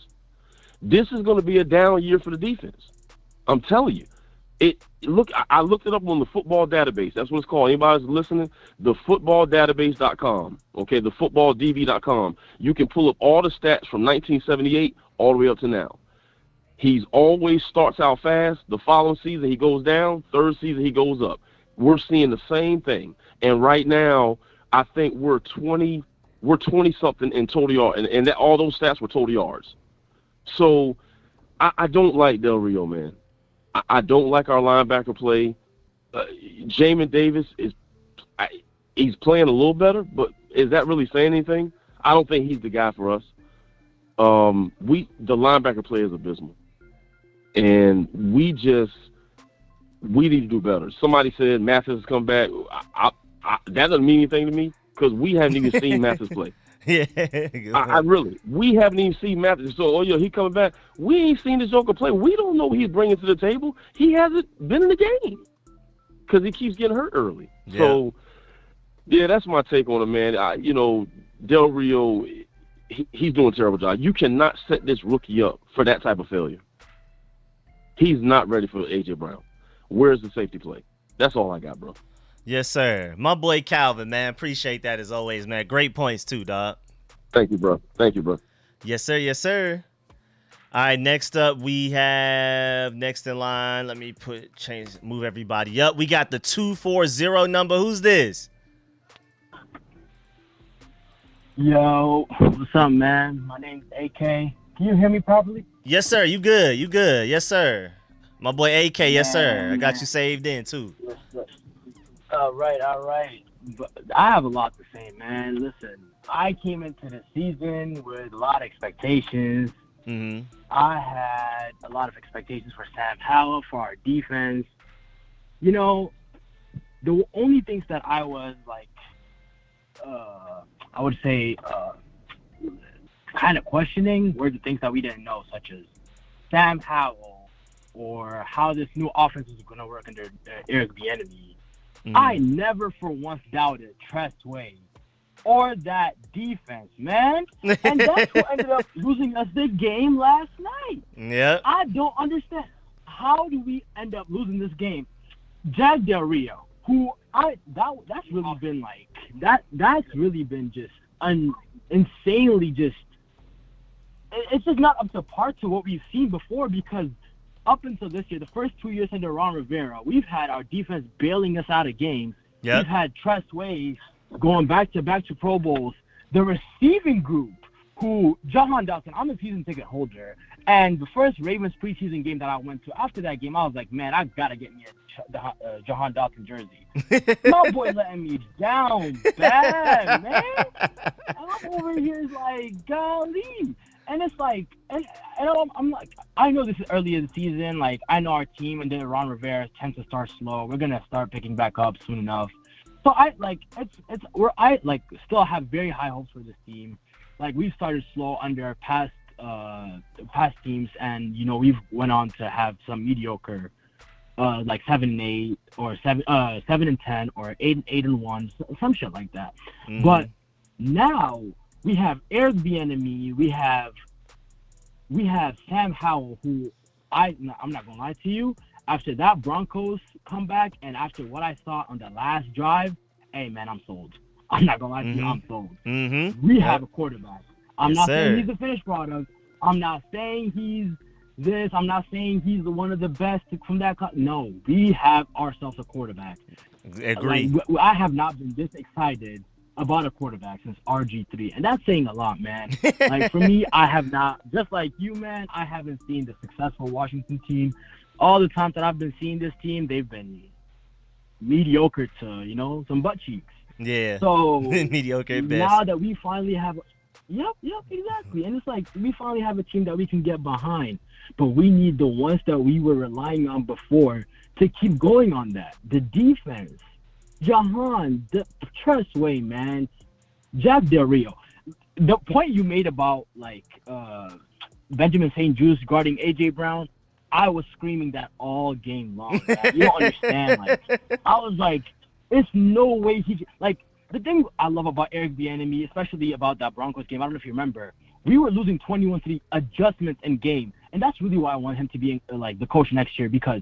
This is going to be a down year for the defense. I'm telling you. I looked it up on the football database. That's what it's called. Anybody's listening? The footballdatabase.com. Okay, the footballdb.com. You can pull up all the stats from 1978 all the way up to now. He's always starts out fast. The following season he goes down. Third season he goes up. We're seeing the same thing. And right now, I think we're 20 something in total yards, and that all those stats were total yards. So I don't like Del Rio, man. I don't like our linebacker play. Jamin Davis he's playing a little better, but is that really saying anything? I don't think he's the guy for us. The linebacker play is abysmal, and we need to do better. Somebody said Mathis has come back. That doesn't mean anything to me because we haven't even seen Mathis play. Yeah, we haven't even seen Mathis. So, he coming back. We ain't seen this Joker play. We don't know what he's bringing to the table. He hasn't been in the game because he keeps getting hurt early. Yeah. So, Yeah, that's my take on it, man. Del Rio, he's doing a terrible job. You cannot set this rookie up for that type of failure. He's not ready for A.J. Brown. Where's the safety play? That's all I got, bro. Yes, sir. My boy Calvin, man. Appreciate that as always, man. Great points too, dog. Thank you, bro. Thank you, bro. Yes, sir. Yes, sir. All right, next up we have next in line. Let me move everybody up. We got the 240 number. Who's this? Yo, what's up, man? My name's AK. Can you hear me properly? Yes, sir. You good? You good? Yes, sir. My boy AK. Yes, sir. I got you saved in too. Yes, sir. All right. But I have a lot to say, man. Listen, I came into the season with a lot of expectations. Mm-hmm. I had a lot of expectations for Sam Howell, for our defense. You know, the only things that I was like, I would say, kind of questioning were the things that we didn't know, such as Sam Howell or how this new offense is going to work under Eric Bieniemy. Mm-hmm. I never for once doubted Trestway or that defense, man. And that's what ended up losing us the game last night. Yep. I don't understand. How do we end up losing this game? Jack Del Rio, who that's really been like that's really been just insanely just it's just not up to par to what we've seen before, because up until this year, the first 2 years under Ron Rivera, we've had our defense bailing us out of games. Yep. We've had Trestway going back to Pro Bowls. The receiving group, who Jahan Dotson, I'm a season ticket holder, and the first Ravens preseason game that I went to, after that game, I was like, man, I gotta get me a Jahan Dotson jersey. My boy letting me down bad, man. And I'm over here like, golly. And it's like, and I'm like, I know this is early in the season. Like, I know our team and then Ron Rivera tends to start slow. We're gonna start picking back up soon enough. So I still have very high hopes for this team. Like, we've started slow under past teams, and we've went on to have some mediocre, like 7-8 or 7-10 or 8-1, some shit like that. Mm-hmm. But now we have Eric Bieniemy, we have Sam Howell, who I'm not gonna lie to you. After that Broncos comeback and after what I saw on the last drive, hey man, I'm sold. I'm not gonna lie to you, I'm sold. Mm-hmm. We have a quarterback. I'm Yes, not sir. saying he's the finished product. I'm not saying he's this. I'm not saying he's one of the best from that. No, we have ourselves a quarterback. Agreed. Like, I have not been this excited about a quarterback since RG3, and that's saying a lot, man. Like, for me, I have not, just like you, man, I haven't seen the successful Washington team. All the times that I've been seeing this team, they've been mediocre to, some butt cheeks. Yeah. So mediocre at best. now that we finally have, yep, exactly. And it's like we finally have a team that we can get behind, but we need the ones that we were relying on before to keep going on that. The defense, Jahan, the Trustway, man, Jack Del Rio. The point you made about like Benjamin St. Juste guarding AJ Brown, I was screaming that all game long. Man. You don't understand. Like, I was like, it's no way like, the thing I love about Eric Bieniemy, especially about that Broncos game, I don't know if you remember, we were losing 21-3 adjustments in game, and that's really why I want him to be like the coach next year, because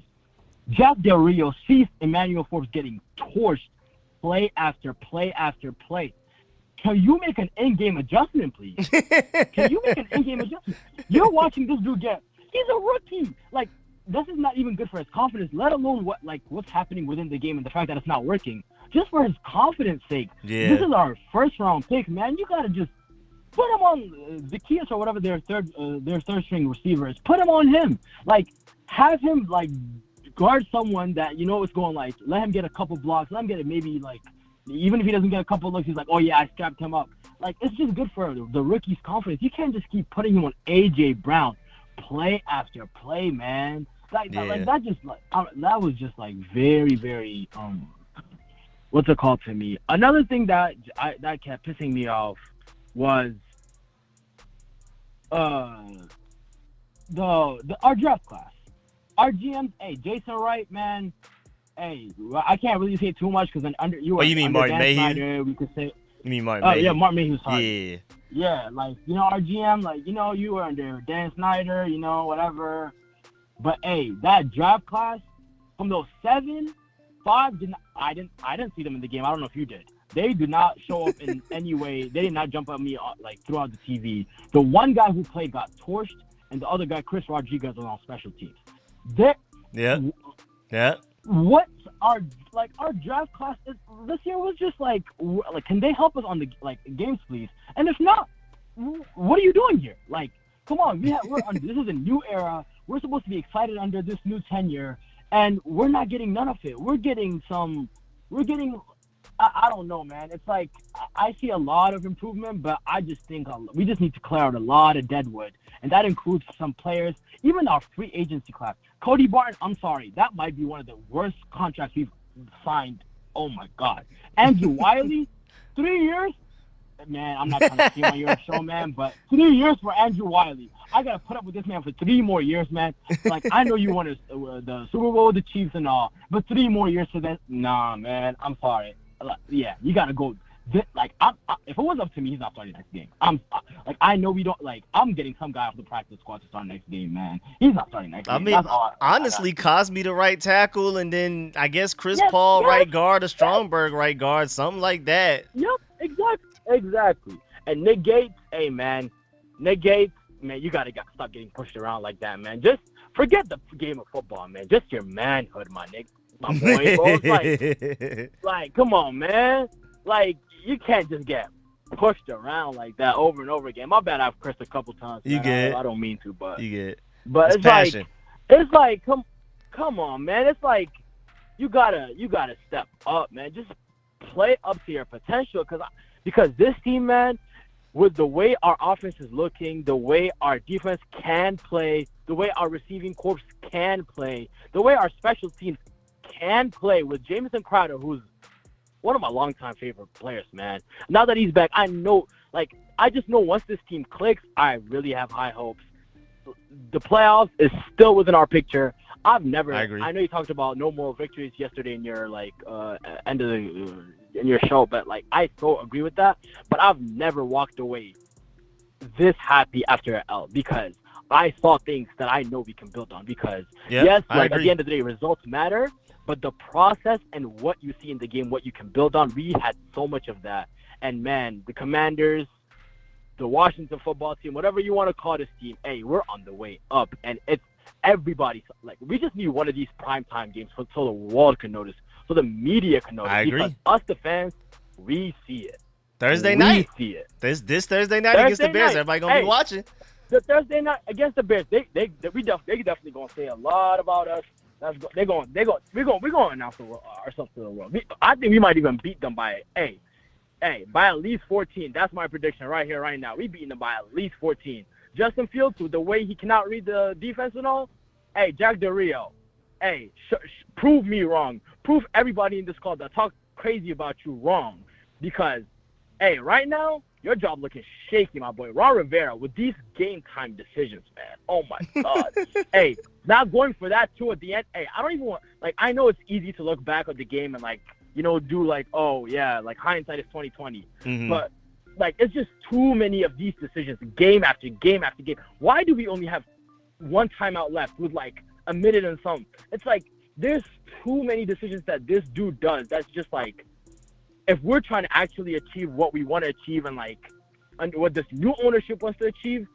Jack Del Rio sees Emmanuel Forbes getting torched play after play after play. Can you make an in-game adjustment, please? Can you make an in-game adjustment? You're watching this dude he's a rookie. Like, this is not even good for his confidence, let alone what's happening within the game and the fact that it's not working. Just for his confidence sake. Yeah. This is our first-round pick, man. You got to just put him on Zacchaeus or whatever their third-string receiver is. Put him on him. Like, have him, like, guard someone that is going, like, let him get a couple blocks. Let him get it maybe, like, even if he doesn't get a couple looks, he's like, oh, yeah, I strapped him up. Like, it's just good for the rookie's confidence. You can't just keep putting him on A.J. Brown play after play, man. That was just, like, very, very, what's it called to me? Another thing that kept pissing me off was our draft class. Our GM, hey, Jason Wright, man, hey, well, I can't really say too much because under you were. Oh, you mean under Martin Dan Mayhew? Snyder, we could say. You mean Martin Mayhew? Yeah, Martin Mayhew's hard. Yeah. Yeah, like, our GM, like, you were under Dan Snyder, whatever. But hey, that draft class from those 7, 5, I didn't see them in the game. I don't know if you did. They did not show up in any way. They did not jump at me like throughout the TV. The one guy who played got torched, and the other guy, Chris Rodriguez, was on special teams. Yeah. What our draft class this year was just like can they help us on the games, please? And if not, what are you doing here? Like, come on, we're under, this is a new era. We're supposed to be excited under this new tenure, and we're not getting none of it. We're getting I don't know, man. It's like I see a lot of improvement, but I just think we just need to clear out a lot of deadwood, and that includes some players, even our free agency class. Cody Barton, I'm sorry, that might be one of the worst contracts we've signed. Oh my God. Andrew Wiley, 3 years. Man, I'm not trying to see on your show, man, but 3 years for Andrew Wiley. I gotta put up with this man for 3 more years, man. Like, I know you won the Super Bowl with the Chiefs and all, but 3 more years for that? Nah, man, I'm sorry. Yeah, you gotta go. Like, if it was up to me, he's not starting next game. I know we don't like. I'm getting some guy off the practice squad to start next game, man. He's not starting next game. I mean, honestly, Cosme the right tackle, and then I guess Chris Paul right guard, or Stromberg right guard, something like that. Yep, exactly. And Nick Gates, hey man, you gotta stop getting pushed around like that, man. Just forget the game of football, man. Just your manhood, my boy. Bro. Like, come on, man. Like, you can't just get pushed around like that over and over again. My bad, I've cursed a couple times. You get. I don't mean to, but you get. But it's passion. like, come on, man. It's like you gotta step up, man. Just play up to your potential, because this team, man, with the way our offense is looking, the way our defense can play, the way our receiving corps can play, the way our special teams can play with Jamison Crowder, who's one of my longtime favorite players, man. Now that he's back, I just know once this team clicks, I really have high hopes. The playoffs is still within our picture. I agree. I know you talked about no moral victories yesterday in your end of in your show, but I so agree with that. But I've never walked away this happy after an L, because I saw things that I know we can build on. Because at the end of the day, results matter, but the process and what you see in the game, what you can build on, we had so much of that. And man, the Commanders, the Washington football team, whatever you want to call this team, hey, we're on the way up. And it's everybody. We just need one of these primetime games so the world can notice, so the media can notice. I agree. Because us, the fans, we see it. Thursday night. We see it. This Thursday night against the Bears. Everybody gonna be watching. The Thursday night against the Bears, they definitely gonna say a lot about us. We're gonna announce ourselves to the world. I think we might even beat them by by at least 14. That's my prediction right here, right now. We beating them by at least 14. Justin Fields, with the way he cannot read the defense and all, Jack Del Rio, prove me wrong. Prove everybody in this call that talk crazy about you wrong. Because, right now, your job looking shaky, my boy. Ron Rivera, with these game time decisions, man. Oh, my God. Not going for that, too, at the end. I don't even want, I know it's easy to look back at the game and, do hindsight is 20/20. Mm-hmm. But, it's just too many of these decisions, game after game after game. Why do we only have one timeout left with, a minute and some? It's there's too many decisions that this dude does. That's just if we're trying to actually achieve what we want to achieve and what this new ownership wants to achieve,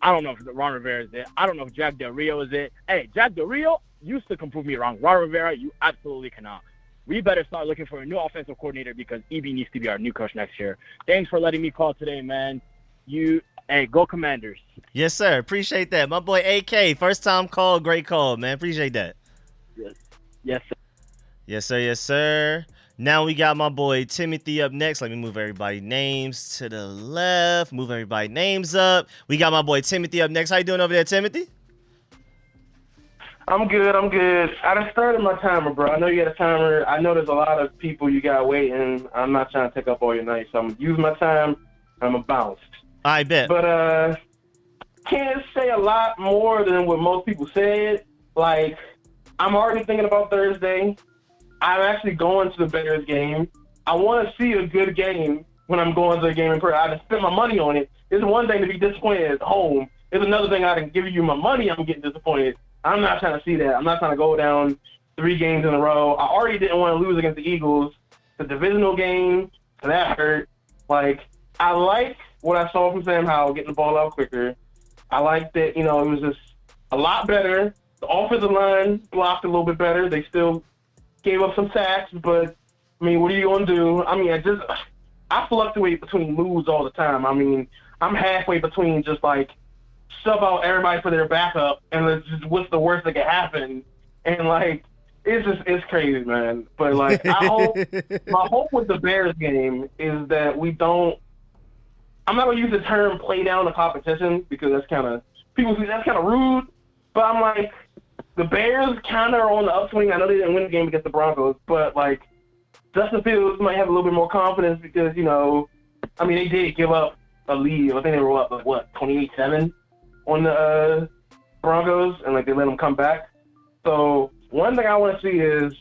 I don't know if Ron Rivera is it. I don't know if Jack Del Rio is it. Jack Del Rio, you still can prove me wrong. Ron Rivera, you absolutely cannot. We better start looking for a new offensive coordinator, because EB needs to be our new coach next year. Thanks for letting me call today, man. Go Commanders. Yes, sir. Appreciate that. My boy AK, first time call, great call, man. Appreciate that. Yes, sir. Yes, sir. Yes, sir. Now we got my boy Timothy up next. Let me move everybody's names to the left. Move everybody's names up. We got my boy Timothy up next. How you doing over there, Timothy? I'm good. I done started my timer, bro. I know you got a timer. I know there's a lot of people you got waiting. I'm not trying to take up all your night, so I'm going to use my time. I'm going to bounce. I bet. But can't say a lot more than what most people said. I'm already thinking about Thursday. I'm actually going to the Bears game. I want to see a good game when I'm going to a game in person. I just spent my money on it. It's one thing to be disappointed at home. It's another thing I can give you my money. I'm getting disappointed. I'm not trying to see that. I'm not trying to go down 3 games in a row. I already didn't want to lose against the Eagles. The divisional game, so that hurt. Like, I like what I saw from Sam Howell getting the ball out quicker. I like that, it was just a lot better. The offensive line blocked a little bit better. They still gave up some sacks, but, I mean, what are you going to do? I mean, I fluctuate between moods all the time. I mean, I'm halfway between just, like, sub out everybody for their backup, and it's just what's the worst that could happen. And, like, it's crazy, man. But, like, my hope with the Bears game is that we don't, I'm not going to use the term play down the competition because that's kind of, people say that's kind of rude, but I'm like, the Bears kind of are on the upswing. I know they didn't win the game against the Broncos, but, like, Justin Fields might have a little bit more confidence because, I mean, they did give up a lead. I think they were up, like, 28-7 on the Broncos, and, like, they let them come back. So one thing I want to see is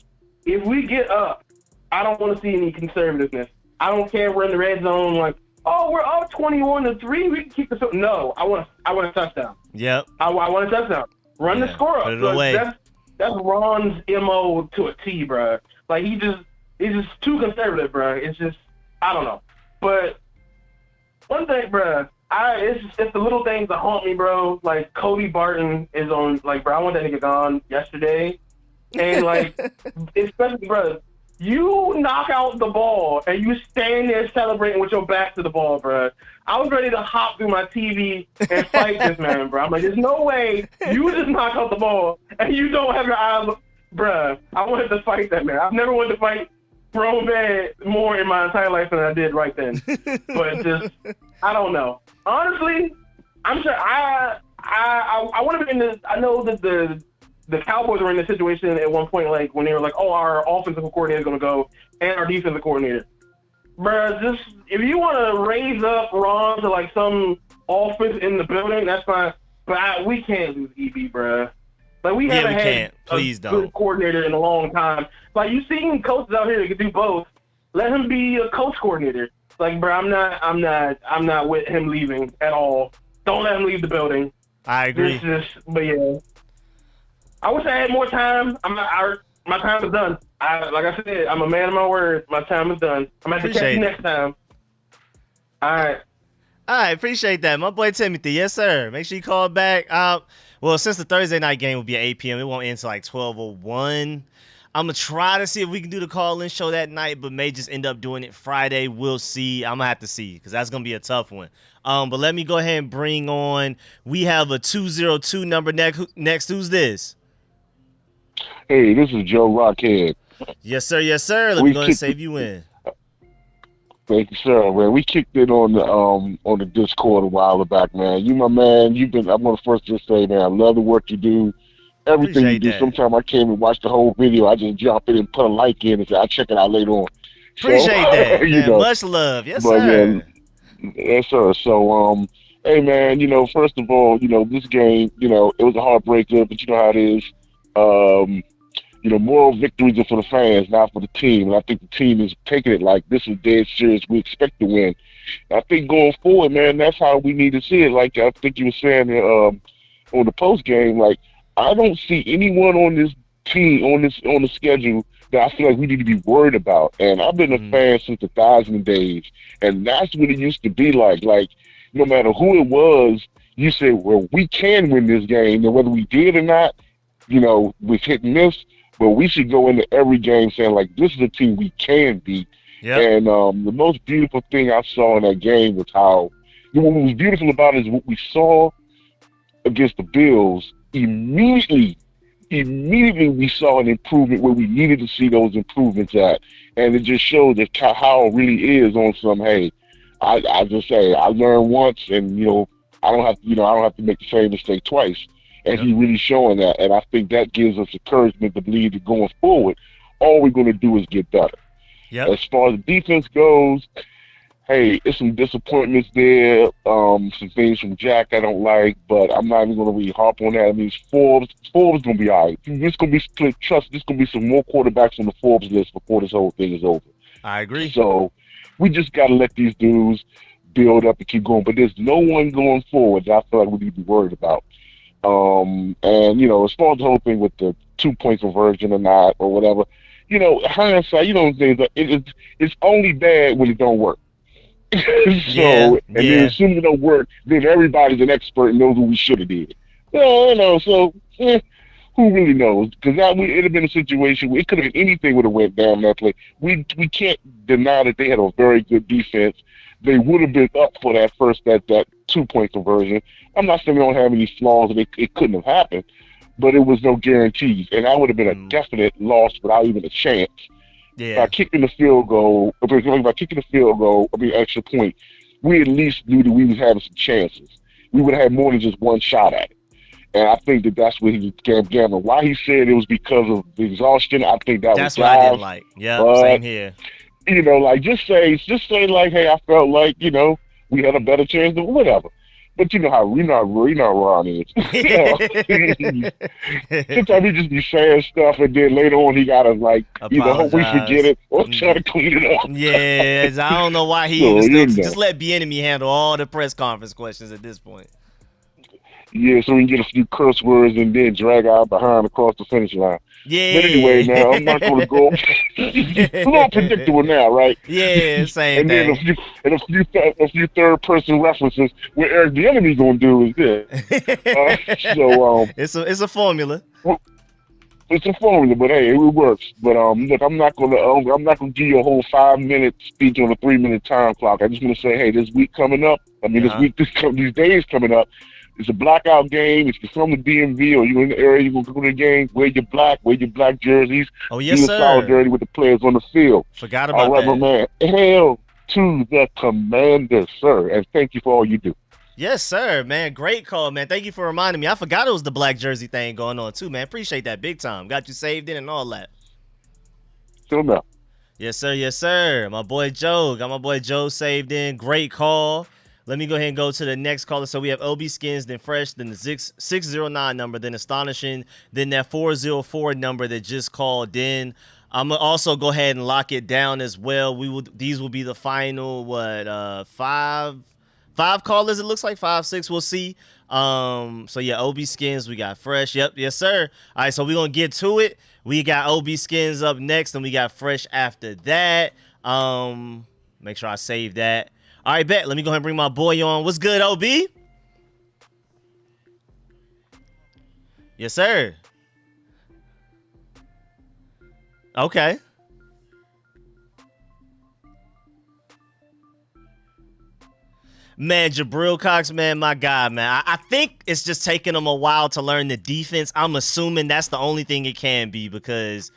if we get up, I don't want to see any conservativeness. I don't care if we're in the red zone, like, oh, we're up 21-3. We can keep this up. No, I want a touchdown. Yep. I want a touchdown. Run the score up. Put it away. That's Ron's MO to a T, bro. Like, he's just too conservative, bro. It's just, I don't know. But one thing, bro, it's the little things that haunt me, bro. Like, Cody Barton is on, like, bro, I want that nigga gone yesterday. And, like, especially, bro, you knock out the ball and you stand there celebrating with your back to the ball, bro. I was ready to hop through my TV and fight this man, bro. I'm like, there's no way you just knock out the ball and you don't have your eyes, bro. I wanted to fight that man. I've never wanted to fight grown man more in my entire life than I did right then. But just, I don't know. Honestly, I'm sure I want to be in this. I know that the Cowboys were in this situation at one point, like when they were like, "Oh, our offensive coordinator is going to go and our defensive coordinator." Bruh, just if you want to raise up Ron to like some offense in the building, that's fine. But we can't lose EB, bruh. Like we haven't had a good coordinator in a long time. Like you seen coaches out here that can do both. Let him be a coach coordinator. Like, bro, I'm not with him leaving at all. Don't let him leave the building. I agree. But yeah, I wish I had more time. My time is done. Like I said, I'm a man of my word. My time is done. I'm gonna have to catch you next time. All right. All right, appreciate that. My boy Timothy, yes, sir. Make sure you call back. Well, since the Thursday night game will be at 8 p.m., it won't end until like 12:01. I'm going to try to see if we can do the call-in show that night, but may just end up doing it Friday. We'll see. I'm going to have to see because that's going to be a tough one. But let me go ahead and bring on, we have a 202 number next. Who's this? Hey, this is Joe Rockhead. Yes, sir. Yes, sir. Let me go ahead and save you in. Thank you, sir. Man, we kicked it on the Discord a while back, man. You, my man, I'm going to first just say, man, I love the work you do. Everything Appreciate you do. that. Sometimes I can't even watch the whole video. I just jump in and put a like in and say, I'll check it out later on. Appreciate that, man. know. Much love. Yes, But, sir. Yeah, yes, sir. So, hey, man, first of all, this game, it was a heartbreaker, but you know how it is. Moral victories are for the fans, not for the team. And I think the team is taking it like this is dead serious. We expect to win. I think going forward, man, that's how we need to see it. Like I think you were saying on the post game, like I don't see anyone on this team on the schedule that I feel like we need to be worried about. And I've been a fan since the 1000 days, and that's what it used to be like. Like no matter who it was, you said, well, we can win this game, and whether we did or not, with hit and miss. But we should go into every game saying, like, this is a team we can beat. Yep. And the most beautiful thing I saw in that game was how, what was beautiful about it is what we saw against the Bills. Immediately we saw an improvement where we needed to see those improvements at. And it just showed that how it really is on some, hey, I just say, I learned once and, I don't have to make the same mistake twice. And he's really showing that. And I think that gives us encouragement to believe that going forward, all we're going to do is get better. Yep. As far as the defense goes, hey, there's some disappointments there, some things from Jack I don't like, but I'm not even going to really harp on that. I mean, Forbes going to be all right. This going to be split. Trust, this going to be some more quarterbacks on the Forbes list before this whole thing is over. I agree. So we just got to let these dudes build up and keep going. But there's no one going forward that I feel like we need to be worried about. And, you know, as far as the whole thing with the 2-point conversion or not or whatever, you know, hindsight, you know, it's only bad when it don't work. Then as soon as it don't work, then everybody's an expert and knows what we should have did. You know, so who really knows? Because it'd have been a situation where it could have been anything would have went down that play. We can't deny that they had a very good defense. They would have been up for that 2-point conversion. I'm not saying they don't have any flaws and it couldn't have happened, but it was no guarantees. And that would have been a definite loss without even a chance. Yeah. By kicking the field goal, extra point, we at least knew that we was having some chances. We would have had more than just one shot at it. And I think that's what he was gambling. Why he said it was because of the exhaustion, I think that's what I didn't like. Yeah, same here. You know, like just say like, hey, I felt like, you know, we had a better chance than whatever. But you know how Ron is. Sometimes he just be saying stuff, and then later on he gotta like, you know, hope we forget it or try to clean it up. Yes, I don't know why he even still just let Bieniemy handle all the press conference questions at this point. Yeah, so we can get a few curse words and then drag out behind across the finish line. Yeah. But anyway, now I'm not going to go. It's a little predictable now, right? Yeah, same and thing. Then a few third-person references. What Eric the enemy going to do is this. It's a formula. It's a formula, but hey, it works. But look, I'm not gonna give you a whole 5-minute speech on a 3-minute time clock. I just want to say, hey, this week coming up. I mean, these days coming up. It's a blackout game. If you're from the DMV or you're in the area, you're going to go to the game, wear your black jerseys. Oh, yes, sir. Solidarity with the players on the field. Forgot about that. All right, my man. Hail to the commander, sir, and thank you for all you do. Yes, sir, man. Great call, man. Thank you for reminding me. I forgot it was the black jersey thing going on, too, man. Appreciate that big time. Got you saved in and all that. Still now. Yes, sir. Yes, sir. My boy Joe. Got my boy Joe saved in. Great call. Let me go ahead and go to the next caller. So we have OB Skins, then Fresh, then the 609 number, then Astonishing, then that 404 number that just called in. I'm gonna also go ahead and lock it down as well. These will be the final five callers. It looks like 5, 6. We'll see. So yeah, OB Skins. We got Fresh. Yep, yes sir. All right, so we're gonna get to it. We got OB Skins up next, and we got Fresh after that. Make sure I save that. All right, bet. Let me go ahead and bring my boy on. What's good, OB? Yes, sir. Okay. Man, Jabril Cox, man, my guy, man. I think it's just taking him a while to learn the defense. I'm assuming that's the only thing it can be because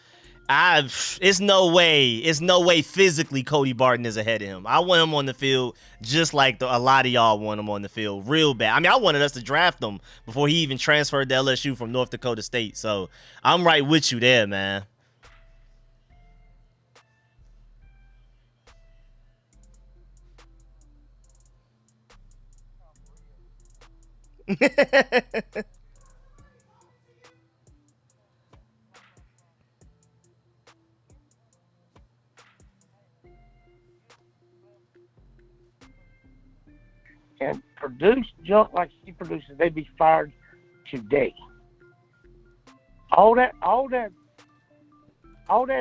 it's no way physically Cody Barton is ahead of him. I want him on the field just like a lot of y'all want him on the field real bad. I mean, I wanted us to draft him before he even transferred to LSU from North Dakota State. So I'm right with you there, man. And produce junk like he produces, they'd be fired today. All that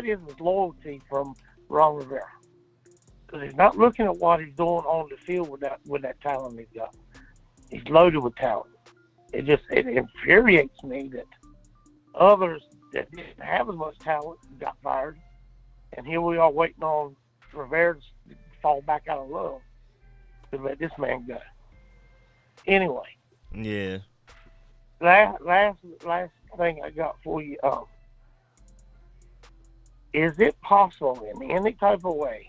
is loyalty from Ron Rivera. Because he's not looking at what he's doing on the field with that talent he's got. He's loaded with talent. It infuriates me that others that didn't have as much talent got fired, and here we are waiting on Rivera to fall back out of love to let this man go. Anyway. Yeah. Last thing I got for you. Is it possible in any type of way?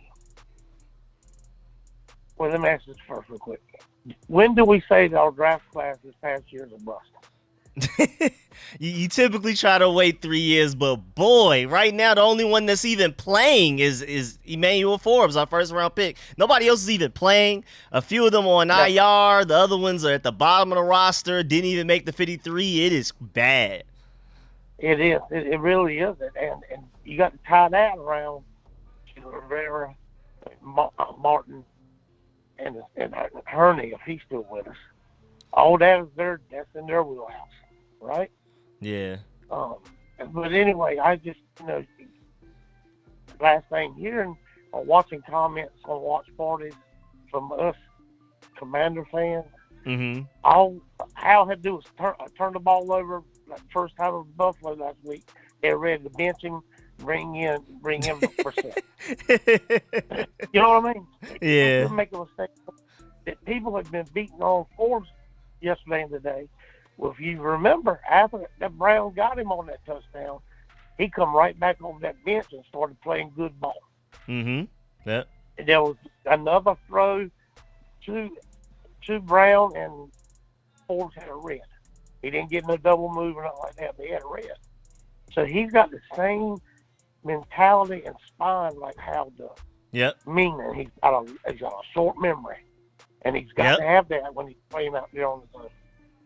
Well, let me ask this first real quick. When do we say that our draft class this past year is a bust? You typically try to wait 3 years, but boy, right now the only one that's even playing is Emmanuel Forbes, our first round pick. Nobody else is even playing. A few of them on IR. The other ones are at the bottom of the roster. Didn't even make the 53. It is bad. It is. It really is. And you got to tie that around Rivera, Martin, and Herney, if he's still with us. All that's in their wheelhouse, right? Yeah. But anyway, I just, last thing hearing or watching comments on watch parties from us Commander fans. Mm-hmm. All Hal had to do was turn the ball over like first time of Buffalo last week. They're ready to bench him, bring him for set. You know what I mean? Yeah. Don't make a mistake. That people have been beating on Forbes yesterday and today. Well, if you remember, after that Brown got him on that touchdown, he come right back on that bench and started playing good ball. Mm-hmm. Yep. And there was another throw to Brown, and Forbes had a red. He didn't get no double move or nothing like that, but he had a red. So he's got the same mentality and spine like Hal does. Yep. Meaning he's got a short memory, and he's got to have that when he's playing out there on the zone.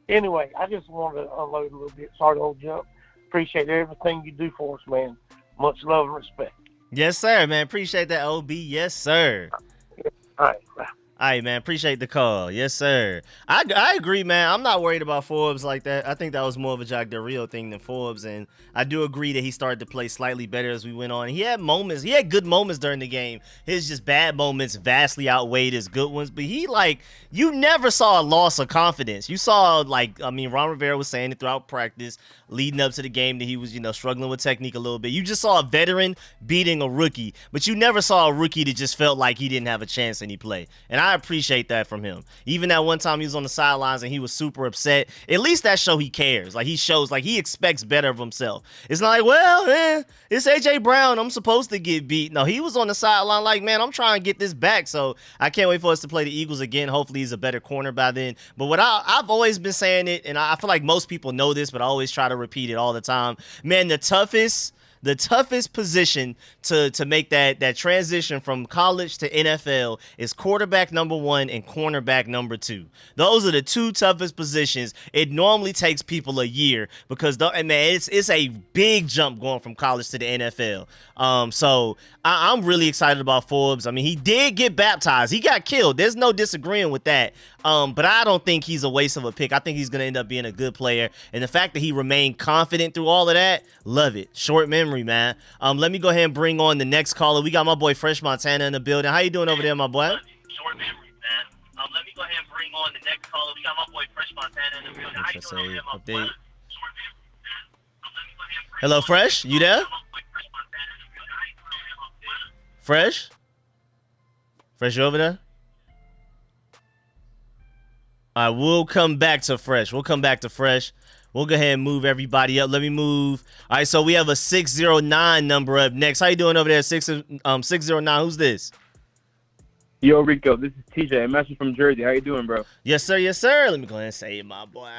Anyway, I just wanted to unload a little bit. Sorry to hold you up. Appreciate everything you do for us, man. Much love and respect. Yes, sir, man. Appreciate that, OB. Yes, sir. All right. All right, man. Appreciate the call. Yes, sir. I agree, man. I'm not worried about Forbes like that. I think that was more of a Jack Del Rio thing than Forbes, and I do agree that he started to play slightly better as we went on. He had moments. He had good moments during the game. His just bad moments vastly outweighed his good ones, but you never saw a loss of confidence. You saw, Ron Rivera was saying it throughout practice, leading up to the game, that he was, struggling with technique a little bit. You just saw a veteran beating a rookie, but you never saw a rookie that just felt like he didn't have a chance any play. And I appreciate that from him. Even that one time he was on the sidelines and he was super upset. At least that show he cares. Like, he shows like he expects better of himself. It's not like, well, it's AJ Brown. I'm supposed to get beat. No, he was on the sideline like, man, I'm trying to get this back. So I can't wait for us to play the Eagles again. Hopefully he's a better corner by then. But what I've always been saying it, and I feel like most people know this, but I always try to repeat it all the time. Man, the toughest position to make that transition from college to NFL is quarterback number 1 and cornerback number 2. Those are the two toughest positions. It normally takes people a year because it's a big jump going from college to the NFL. So I'm really excited about Forbes. I mean, he did get baptized. He got killed. There's no disagreeing with that. But I don't think he's a waste of a pick. I think he's going to end up being a good player. And the fact that he remained confident through all of that, love it. Short memory, man. Let me go ahead and bring on the next caller. We got my boy Fresh Montana in the building. How you doing over there, my boy? Short memory, man. Let me go ahead and bring on the next caller. We got my boy Fresh Montana in the building. How you doing over there, my boy? Hello, Fresh. You there? Fresh? Fresh, you over there? All right, we'll come back to Fresh. We'll go ahead and move everybody up. Let me move. All right, so we have a 609 number up next. How you doing over there, 609? Who's this? Yo, Rico, this is TJ. I'm actually from Jersey. How you doing, bro? Yes, sir. Yes, sir. Let me go ahead and say it, my boy.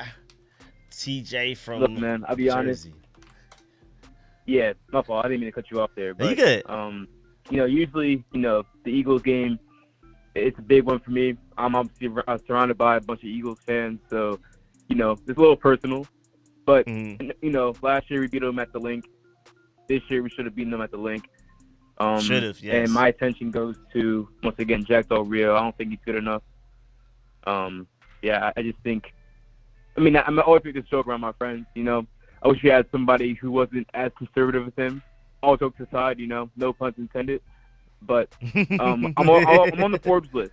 TJ from Look, man, I'll be honest. Yeah, my fault. I didn't mean to cut you off there. But, you good. Usually, the Eagles game, it's a big one for me. I'm obviously surrounded by a bunch of Eagles fans, so, it's a little personal. But, last year we beat them at the Link. This year we should have beaten them at the Link. Should have, yes. And my attention goes to, once again, Jack Del Rio. I don't think he's good enough. I just think, I'm always make this joke around my friends, I wish we had somebody who wasn't as conservative as him. All jokes aside, no puns intended. But I'm on the Forbes list.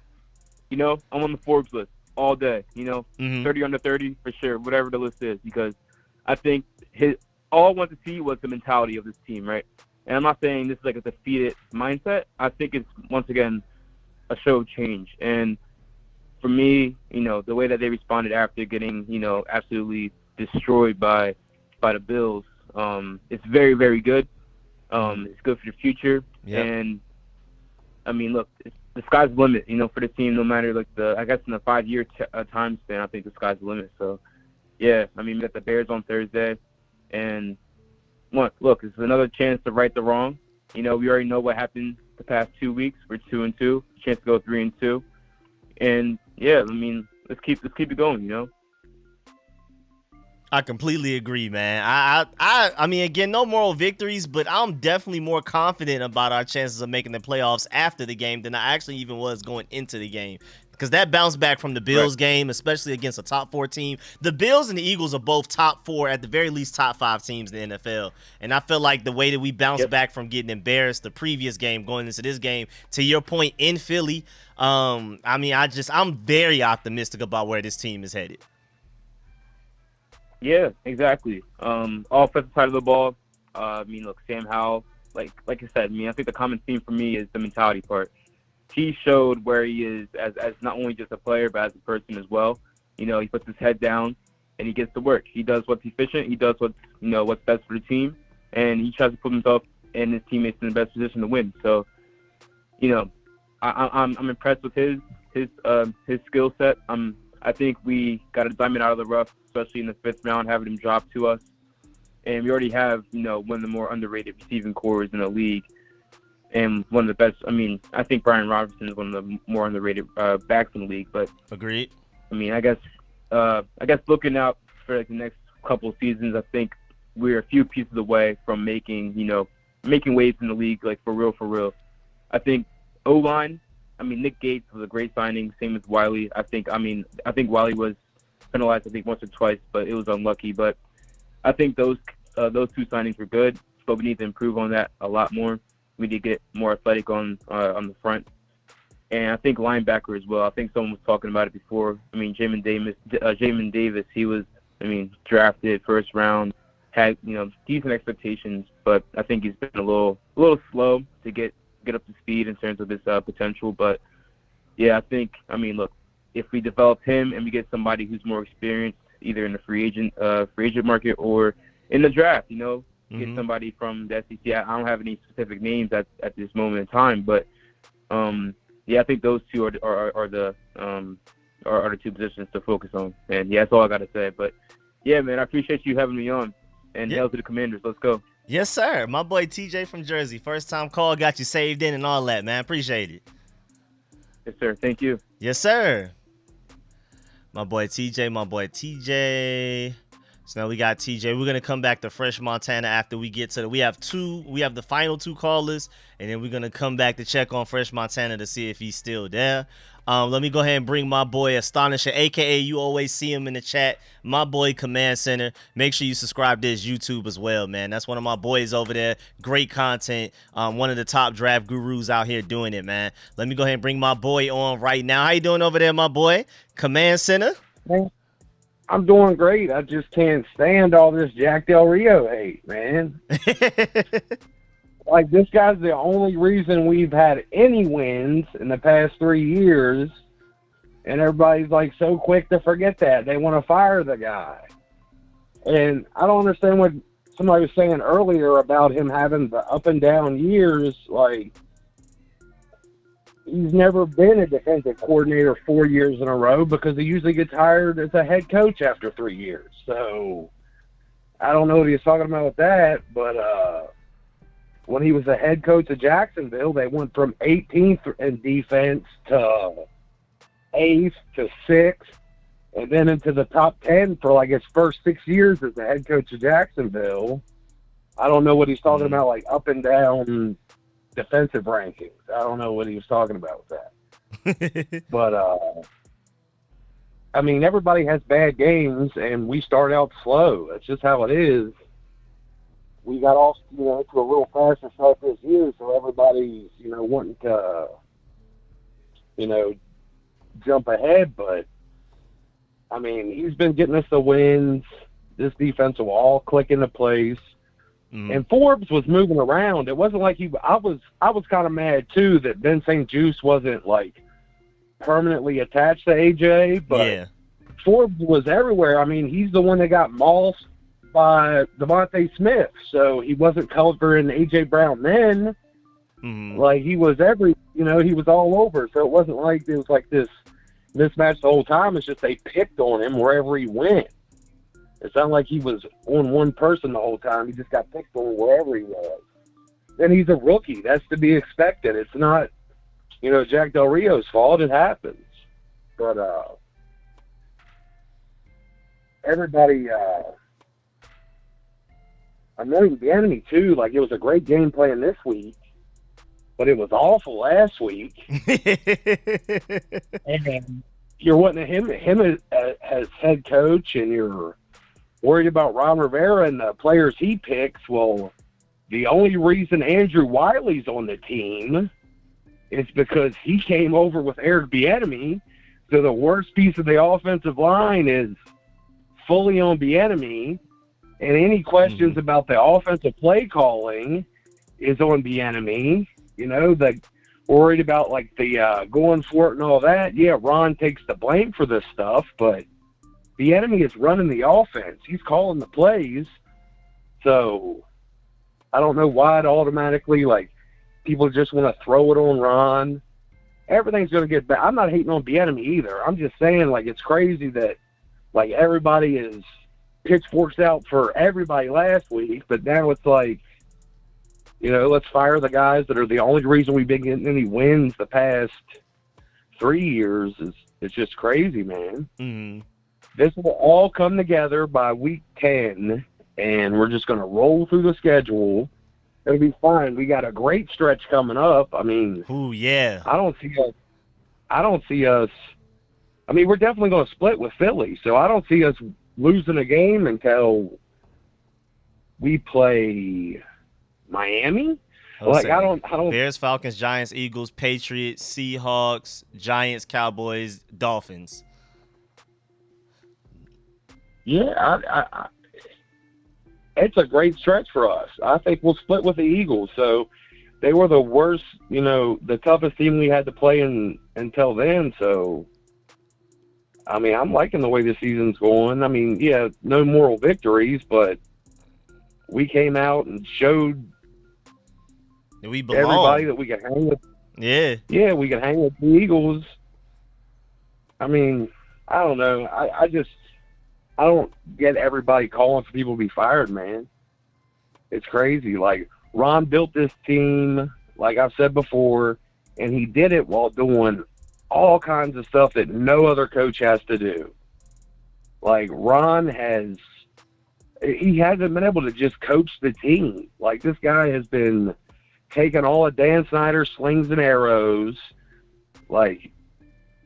I'm on the Forbes list all day. 30 under 30 for sure, whatever the list is, because I think all I want to see was the mentality of this team, right? And I'm not saying this is like a defeated mindset. I think it's, once again, a show of change. And for me, the way that they responded after getting, absolutely destroyed by the Bills, it's very, very good. It's good for the future. Yep. And, look, the sky's the limit, for the team, no matter, I guess in a 5-year time span, I think the sky's the limit. So, yeah, we got the Bears on Thursday. And look, it's another chance to right the wrong. We already know what happened the past 2 weeks. We're 2-2, chance to go 3-2, and yeah, let's keep it going. I completely agree, man. I mean, again, no moral victories, but I'm definitely more confident about our chances of making the playoffs after the game than I actually even was going into the game. Because that bounce back from the Bills game, especially against a top 4 team. The Bills and the Eagles are both top 4, at the very least top 5 teams in the NFL. And I feel like the way that we bounced back from getting embarrassed the previous game going into this game, to your point, in Philly, I'm very optimistic about where this team is headed. Yeah, exactly. Offensive side of the ball, look, Sam Howell, like I said, I think the common theme for me is the mentality part. He showed where he is as not only just a player, but as a person as well. He puts his head down and he gets to work. He does what's efficient. He does what's best for the team, and he tries to put himself and his teammates in the best position to win. So, I'm impressed with his skill set. I think we got a diamond out of the rough, especially in the 5th round, having him drop to us. And we already have, one of the more underrated receiving cores in the league. And one of the best, I think Brian Robinson is one of the more underrated backs in the league. But agreed. I guess looking out for the next couple of seasons, I think we're a few pieces away from making waves in the league, like for real. I think O-line, Nick Gates was a great signing, same as Wiley. I think Wiley was penalized, once or twice, but it was unlucky. But I think those 2 signings were good, but we need to improve on that a lot more. We need to get more athletic on the front. And I think linebacker as well. I think someone was talking about it before. Jamin Davis, he was, drafted 1st round, had, decent expectations, but I think he's been a little slow to get up to speed in terms of his potential. But yeah, I think, look, if we develop him and we get somebody who's more experienced, either in the free agent market or in the draft, get somebody from the SEC. I don't have any specific names at this moment in time, but I think those 2 are the 2 positions to focus on. And yeah, that's all I got to say. But yeah, man, I appreciate you having me on. And hail to the Commanders. Let's go. Yes, sir. My boy TJ from Jersey. First time call, got you saved in and all that, man. Appreciate it. Yes, sir. Thank you. Yes, sir. My boy TJ. So now we got TJ. We're gonna come back to Fresh Montana after we get to we have the final 2 callers, and then we're gonna come back to check on Fresh Montana to see if he's still there. Let me go ahead and bring my boy Astonisher, aka you always see him in the chat, my boy Command Center. Make sure you subscribe to his YouTube as well, man. That's one of my boys over there. Great content. One of the top draft gurus out here doing it, man. Let me go ahead and bring my boy on right now. How you doing over there, my boy? Command Center? I'm doing great. I just can't stand all this Jack Del Rio hate, man. Like, this guy's the only reason we've had any wins in the past 3 years, and everybody's, like, so quick to forget that. They want to fire the guy. And I don't understand what somebody was saying earlier about him having the up and down years. Like, he's never been a defensive coordinator 4 years in a row because he usually gets hired as a head coach after 3 years. So I don't know what he was talking about with that, but when he was the head coach of Jacksonville, they went from 18th in defense to 8th to 6th, and then into the top 10 for like his first 6 years as the head coach of Jacksonville. I don't know what he's talking about, like up and down defensive rankings. I don't know what he was talking about with that. But everybody has bad games, and we start out slow. That's just how it is. We got off, to a little faster start this year, so everybody's, wanting to, jump ahead. But he's been getting us the wins. This defense will all click into place. And Forbes was moving around. It wasn't like I was kind of mad too that Ben St. Juice wasn't like permanently attached to AJ, but Forbes was everywhere. He's the one that got mauled by Devontae Smith, so he wasn't covering AJ Brown then. Like, he was he was all over. So it wasn't like it was like this mismatch the whole time. It's just they picked on him wherever he went. It sounded like he was on one person the whole time. He just got picked on wherever he was. And he's a rookie. That's to be expected. It's not, Jack Del Rio's fault. It happens. But everybody anointing the enemy, too. Like, it was a great game playing this week, but it was awful last week. And you're wanting him as head coach, and you're worried about Ron Rivera and the players he picks. Well, the only reason Andrew Wiley's on the team is because he came over with Eric Bieniemy. So the worst piece of the offensive line is fully on Bieniemy, and any questions about the offensive play calling is on Bieniemy. The worried about like the going for it and all that. Yeah, Ron takes the blame for this stuff, but Bieniemy is running the offense. He's calling the plays. So I don't know why it automatically, like, people just want to throw it on Ron. Everything's going to get better. I'm not hating on Bieniemy either. I'm just saying, like, it's crazy that, like, everybody is pitchforks out for everybody last week, but now it's like, let's fire the guys that are the only reason we've been getting any wins the past 3 years. It's just crazy, man. Mm-hmm. This will all come together by week 10, and we're just going to roll through the schedule. It'll be fine. We got a great stretch coming up. I mean, ooh, yeah. I don't see us. I mean, we're definitely going to split with Philly, so I don't see us losing a game until we play Miami. Like, I don't. Bears, Falcons, Giants, Eagles, Patriots, Seahawks, Giants, Cowboys, Dolphins. Yeah, it's a great stretch for us. I think we'll split with the Eagles. So they were the worst, the toughest team we had to play until then. So, I mean, I'm liking the way the season's going. I mean, yeah, no moral victories, but we came out and showed everybody that we could hang with. Yeah. Yeah, we could hang with the Eagles. I mean, I don't know. I don't get everybody calling for people to be fired, man. It's crazy. Like, Ron built this team, like I've said before, and he did it while doing all kinds of stuff that no other coach has to do. Like, Ron hasn't been able to just coach the team. Like, this guy has been taking all of Dan Snyder's slings and arrows, like,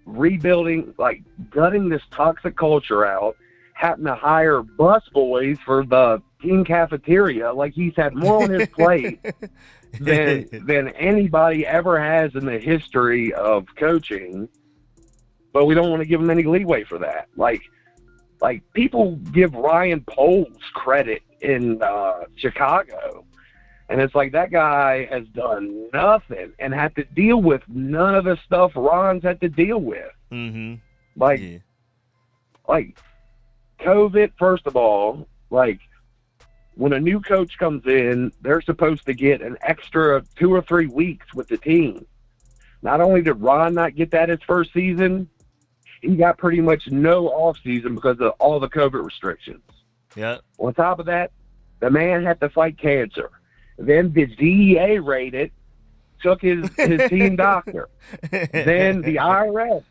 rebuilding, like, gutting this toxic culture out, having to hire bus boys for the team cafeteria. Like, he's had more on his plate than anybody ever has in the history of coaching, but we don't want to give him any leeway for that. Like people give Ryan Poles credit in Chicago, and it's like that guy has done nothing and had to deal with none of the stuff Ron's had to deal with. Mm-hmm. Like COVID, first of all, like, when a new coach comes in, they're supposed to get an extra 2 or 3 weeks with the team. Not only did Ron not get that his first season, he got pretty much no off season because of all the COVID restrictions. Yeah. On top of that, the man had to fight cancer. Then the DEA raided, took his team doctor. Then the IRS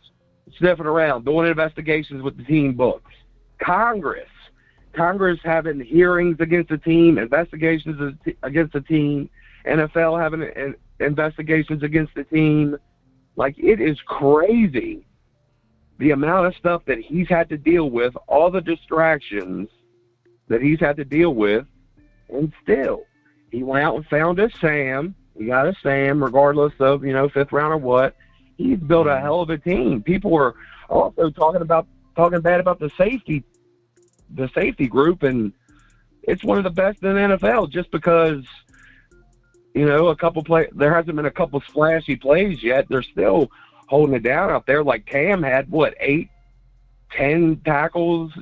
sniffing around, doing investigations with the team books. Congress having hearings against the team, investigations against the team, NFL having investigations against the team. Like, it is crazy the amount of stuff that he's had to deal with, all the distractions that he's had to deal with, and still, he went out and found a Sam. He got a Sam, regardless of, fifth round or what. He's built a hell of a team. People were also talking bad about the safety group, and it's one of the best in the NFL just because, there hasn't been a couple splashy plays yet. They're still holding it down out there. Like, Cam had, 8, 10 tackles,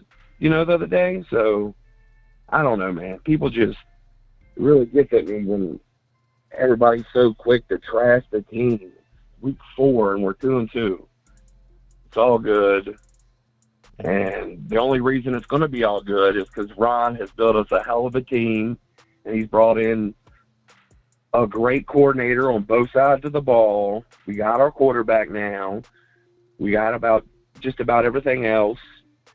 the other day. So, I don't know, man. People just really get at me when everybody's so quick to trash the team. Week 4, and we're 2-2. It's all good. And the only reason it's going to be all good is because Ron has built us a hell of a team, and he's brought in a great coordinator on both sides of the ball. We got our quarterback now. We got just about everything else.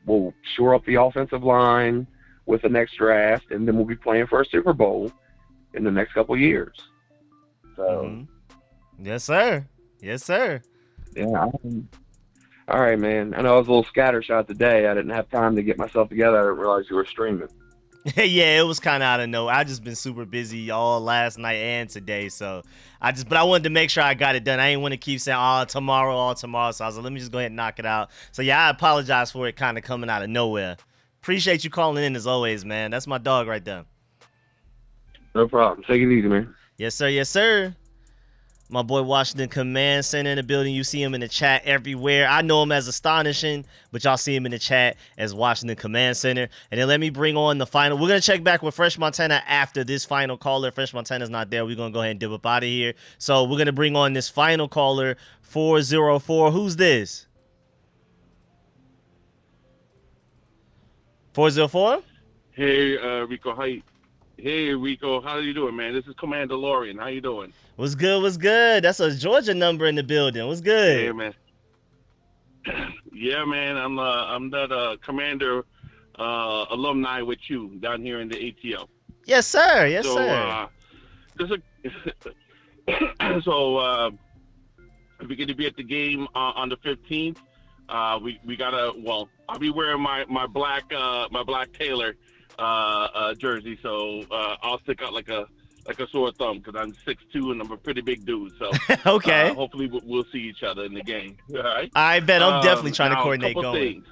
We'll shore up the offensive line with the next draft, and then we'll be playing for a Super Bowl in the next couple of years. So, Yes, sir. Yes, sir. Yeah. All right, man. I know I was a little scattershot today. I didn't have time to get myself together. I didn't realize you were streaming. Yeah, it was kind of out of nowhere. I just been super busy all last night and today, so but I wanted to make sure I got it done. I didn't want to keep saying tomorrow, so I was like, let me just go ahead and knock it out. So yeah, I apologize for it kind of coming out of nowhere. Appreciate you calling in as always, man. That's my dog right there. No problem. Take it easy, man. Yes, sir. Yes, sir. My boy Washington Command Center in the building. You see him in the chat everywhere. I know him as Astonishing, but y'all see him in the chat as Washington Command Center. And then let me bring on the final. We're going to check back with Fresh Montana after this final caller. Fresh Montana's not there. We're going to go ahead and dip up out of here. So we're going to bring on this final caller, 404. Who's this? 404? Hey, Rico. Hey, Rico. How you doing, man? This is Commander Lorian. How you doing? What's good? What's good? That's a Georgia number in the building. What's good? Hey, man. Yeah, man. I'm that Commander alumni with you down here in the ATL. Yes, sir. Yes, sir. So we're going to be at the game on the 15th. We gotta. Well, I'll be wearing my black Taylor jersey, so I'll stick out like a sore thumb because I'm 6'2" and I'm a pretty big dude. So okay. Hopefully we'll see each other in the game. All right. I bet I'm definitely trying to coordinate couple going. Things.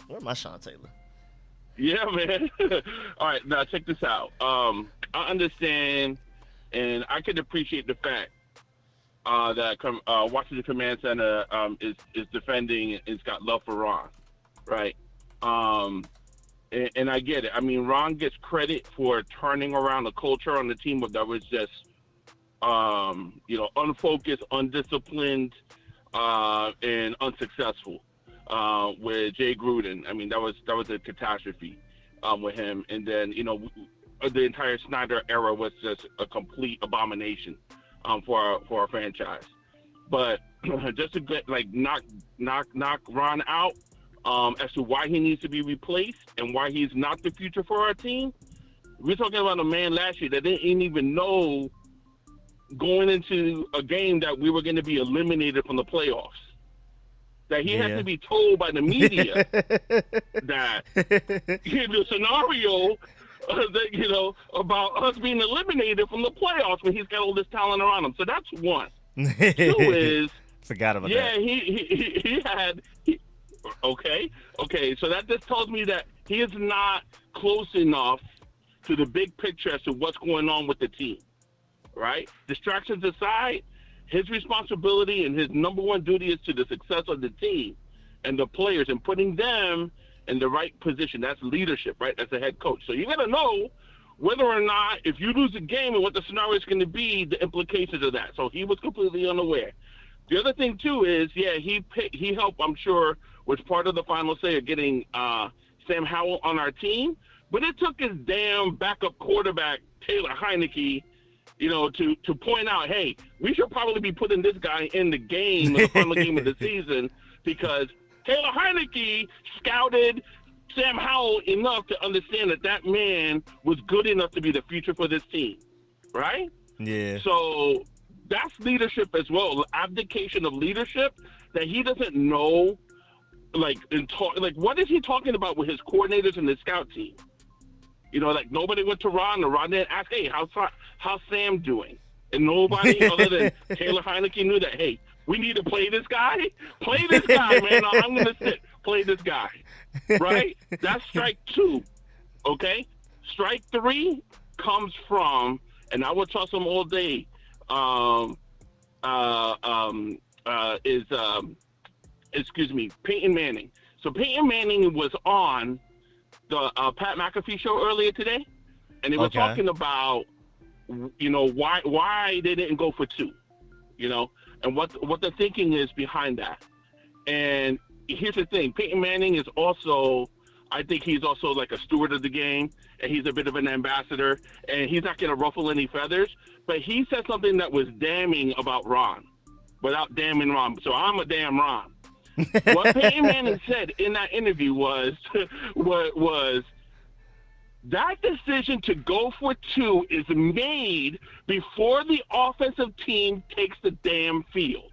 Where am I, Sean Taylor? Yeah, man. All right, now check this out. I understand, and I can appreciate the fact that Washington Command Center is defending and has got love for Ron, right? And I get it. I mean, Ron gets credit for turning around the culture on the team that was just, unfocused, undisciplined, and unsuccessful with Jay Gruden. I mean, that was a catastrophe with him. And then, the entire Snyder era was just a complete abomination for our franchise. But just to get knock Ron out. As to why he needs to be replaced and why he's not the future for our team. We're talking about a man last year that didn't even know going into a game that we were going to be eliminated from the playoffs. That he had to be told by the media that the scenario about us being eliminated from the playoffs when he's got all this talent around him. So that's one. Two is forgot about that. Yeah, Okay. So that just tells me that he is not close enough to the big picture as to what's going on with the team, right? Distractions aside, his responsibility and his number one duty is to the success of the team and the players and putting them in the right position. That's leadership, right? As a head coach. So you got to know whether or not, if you lose a game and what the scenario is going to be, the implications of that. So he was completely unaware. The other thing, too, is, he helped, I'm sure, was part of the final say of getting Sam Howell on our team. But it took his damn backup quarterback, Taylor Heineke, to point out, hey, we should probably be putting this guy in the game, in the final game of the season, because Taylor Heineke scouted Sam Howell enough to understand that man was good enough to be the future for this team, right? Yeah. So that's leadership as well, abdication of leadership that he doesn't know, what is he talking about with his coordinators and his scout team? Nobody went to Ron, and Ron didn't ask, hey, how's Sam doing? And nobody other than Taylor Heineke knew that, hey, we need to play this guy. Play this guy, man. I'm going to sit. Play this guy, right? That's strike 2, okay? Strike 3 comes from, and I will trust him all day, Peyton Manning. So Peyton Manning was on the Pat McAfee show earlier today, and they were talking about, why they didn't go for 2, and what the thinking is behind that. And here's the thing. Peyton Manning is also, I think he's also like a steward of the game, and he's a bit of an ambassador, and he's not going to ruffle any feathers. But he said something that was damning about Ron, without damning Ron. So I'm a damn Ron. What Peyton Manning said in that interview was that decision to go for 2 is made before the offensive team takes the damn field.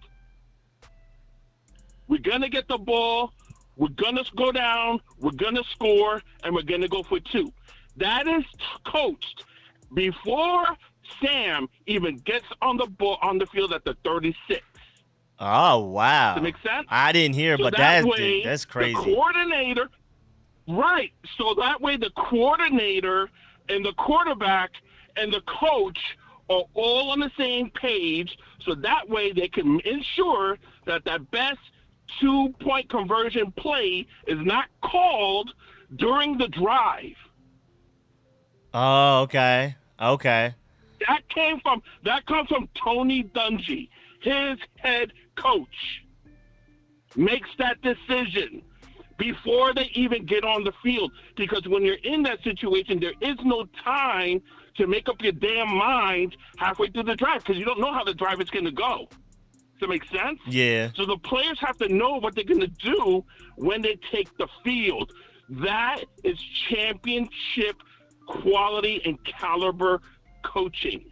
We're going to get the ball, we're going to go down, we're going to score, and we're going to go for 2. That is coached before Sam even gets on the ball on the field at the 36. Oh, wow. Does that make sense? I didn't hear, So but that way, that's crazy. The coordinator, right. So that way the coordinator and the quarterback and the coach are all on the same page. So that way they can ensure that that best 2-point conversion play is not called during the drive. Oh, okay. Okay. That comes from Tony Dungy. His head coach makes that decision before they even get on the field, because when you're in that situation, there is no time to make up your damn mind halfway through the drive, because you don't know how the drive is going to go. Does that make sense? Yeah. So the players have to know what they're going to do when they take the field. That is championship quality and caliber coaching.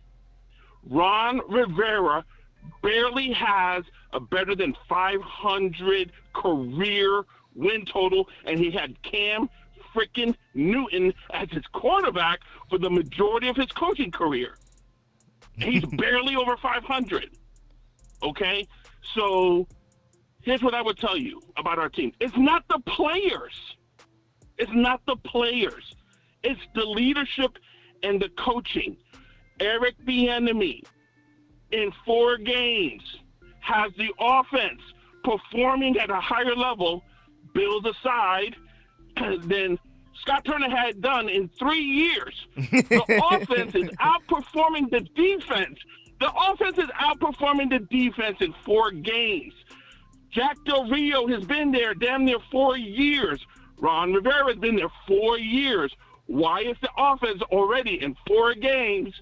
Ron Rivera barely has a better than 500 career win total, and he had Cam freaking Newton as his quarterback for the majority of his coaching career. He's barely over 500. Okay? So here's what I would tell you about our team. It's not the players. It's not the players. It's the leadership and the coaching. Eric Bieniemy in 4 games has the offense performing at a higher level, Bills aside, than Scott Turner had done in 3 years. The offense is outperforming the defense. The offense is outperforming the defense in 4 games. Jack Del Rio has been there damn near 4 years. Ron Rivera has been there 4 years. Why is the offense already in 4 games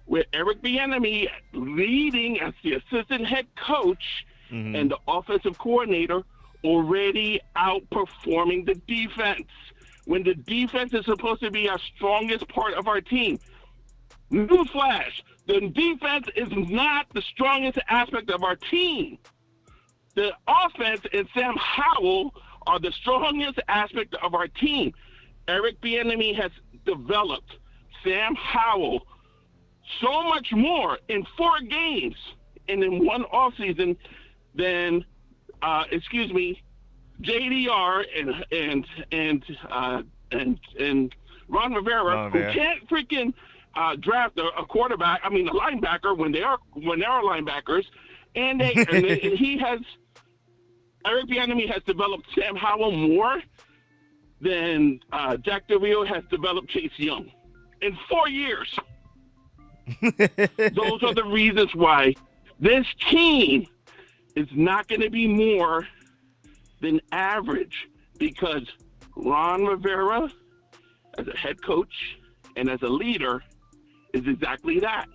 with Eric Bieniemy leading as the assistant head coach and the offensive coordinator already outperforming the defense, when the defense is supposed to be our strongest part of our team? Newsflash, the defense is not the strongest aspect of our team. The offense and Sam Howell are the strongest aspect of our team. Eric Bieniemy has developed Sam Howell so much more in 4 games and in 1 offseason than, JDR and Ron Rivera, who can't freaking draft a quarterback. I mean, a linebacker when they are linebackers, and Eric Bieniemy has developed Sam Howell more than Jack Del Rio has developed Chase Young in 4 years. Those are the reasons why this team is not going to be more than average, because Ron Rivera, as a head coach and as a leader, is exactly that.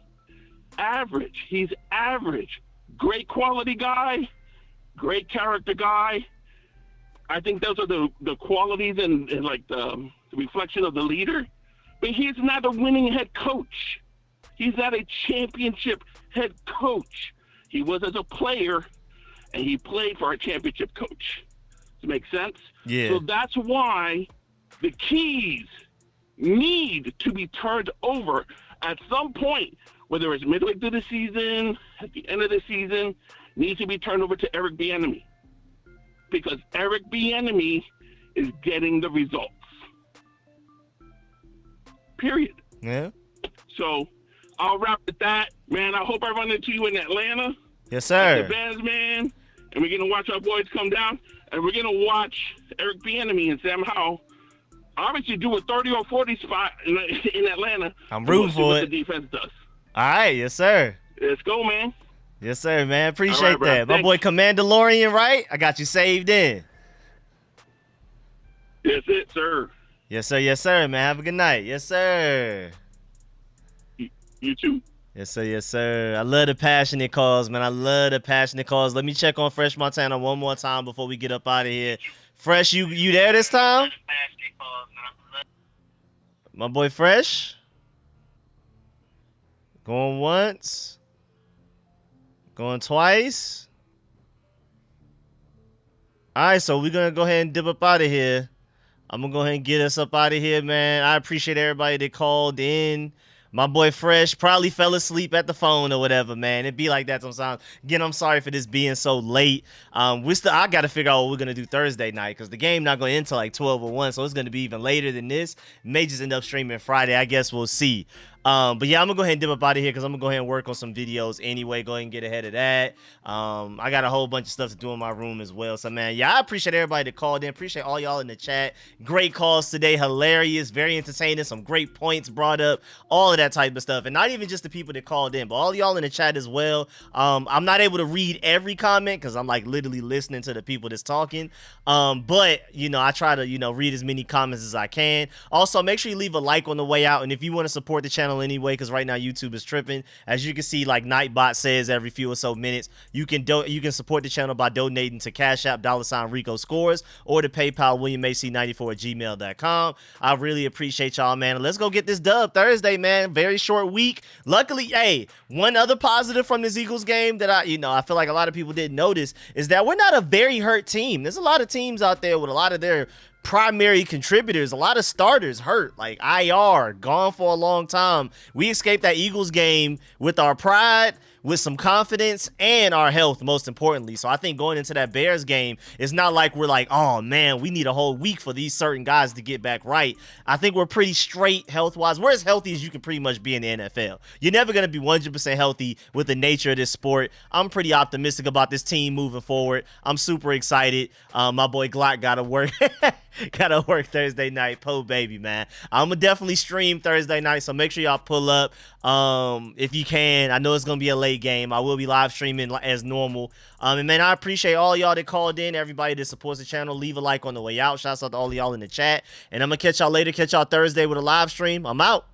Average. He's average. Great quality guy, great character guy. I think those are the qualities and like the reflection of the leader. But he's not a winning head coach. He's not a championship head coach. He was as a player, and he played for a championship coach. Does it make sense? Yeah. So that's why the keys need to be turned over at some point, whether it's midway through the season, at the end of the season, needs to be turned over to Eric Bieniemy, because Eric Bieniemy is getting the results. Period. Yeah. So I'll wrap with that, man. I hope I run into you in Atlanta. Yes, sir. The Bears, man. And we're gonna watch our boys come down, and we're gonna watch Eric Bieniemy and Sam Howell obviously do a 30 or 40 spot in Atlanta. I'm rooting for what it. the defense does. All right, yes, sir. Let's go, man. Yes, sir, man. Appreciate All right, bro. that. My Thanks. boy Commandalorian, right? I got you saved in. That's it, sir. Yes, sir. Yes, sir, man. Have a good night. Yes, sir. You too. Yes, sir. Yes, sir. I love the passionate calls, man. I love the passionate calls. Let me check on Fresh Montana one more time before we get up out of here. Fresh, you there this time? My boy Fresh? Going once. Going twice. All right, so we're going to go ahead and dip up out of here. I'm going to go ahead and get us up out of here, man. I appreciate everybody that called in. My boy Fresh probably fell asleep at the phone or whatever, man. It be like that sometimes. Again, I'm sorry for this being so late. I got to figure out what we're going to do Thursday night because the game not going to end till like 12 or 1, so it's going to be even later than this. May just end up streaming Friday. I guess we'll see. But yeah, I'm gonna go ahead and dip up out of here because I'm gonna go ahead and work on some videos anyway. Go ahead and get ahead of that. I got a whole bunch of stuff to do in my room as well. So man, yeah, I appreciate everybody that called in. Appreciate all y'all in the chat. Great calls today, hilarious, very entertaining. Some great points brought up, all of that type of stuff, and not even just the people that called in, but all y'all in the chat as well. I'm not able to read every comment because I'm like literally listening to the people that's talking. But you know, I try to read as many comments as I can. Also, make sure you leave a like on the way out, and if you want to support the channel anyway, because right now YouTube is tripping. As you can see, like Nightbot says, every few or so minutes, you can support the channel by donating to CashApp $RicoScores or to PayPal WilliamAC94@gmail.com. I really appreciate y'all, man. Let's go get this dub Thursday, man. Very short week. Luckily, hey, one other positive from this Eagles game that I feel like a lot of people didn't notice is that we're not a very hurt team. There's a lot of teams out there with a lot of their primary contributors, a lot of starters hurt, like IR, gone for a long time. We escaped that Eagles game with our pride, with some confidence, and our health, most importantly. So I think going into that Bears game, it's not like we're like, oh man, we need a whole week for these certain guys to get back right. I think we're pretty straight health-wise. We're as healthy as you can pretty much be in the NFL. You're never going to be 100% healthy with the nature of this sport. I'm pretty optimistic about this team moving forward. I'm super excited. My boy Glock got to work. Gotta work Thursday night. Po baby, man. I'm gonna definitely stream Thursday night, so make sure y'all pull up if you can. I know it's gonna be a late game. I will be live streaming as normal. And man, I appreciate all y'all that called in, everybody that supports the channel. Leave a like on the way out. Shouts out to all y'all in the chat. And I'm gonna catch y'all later. Catch y'all Thursday with a live stream. I'm out.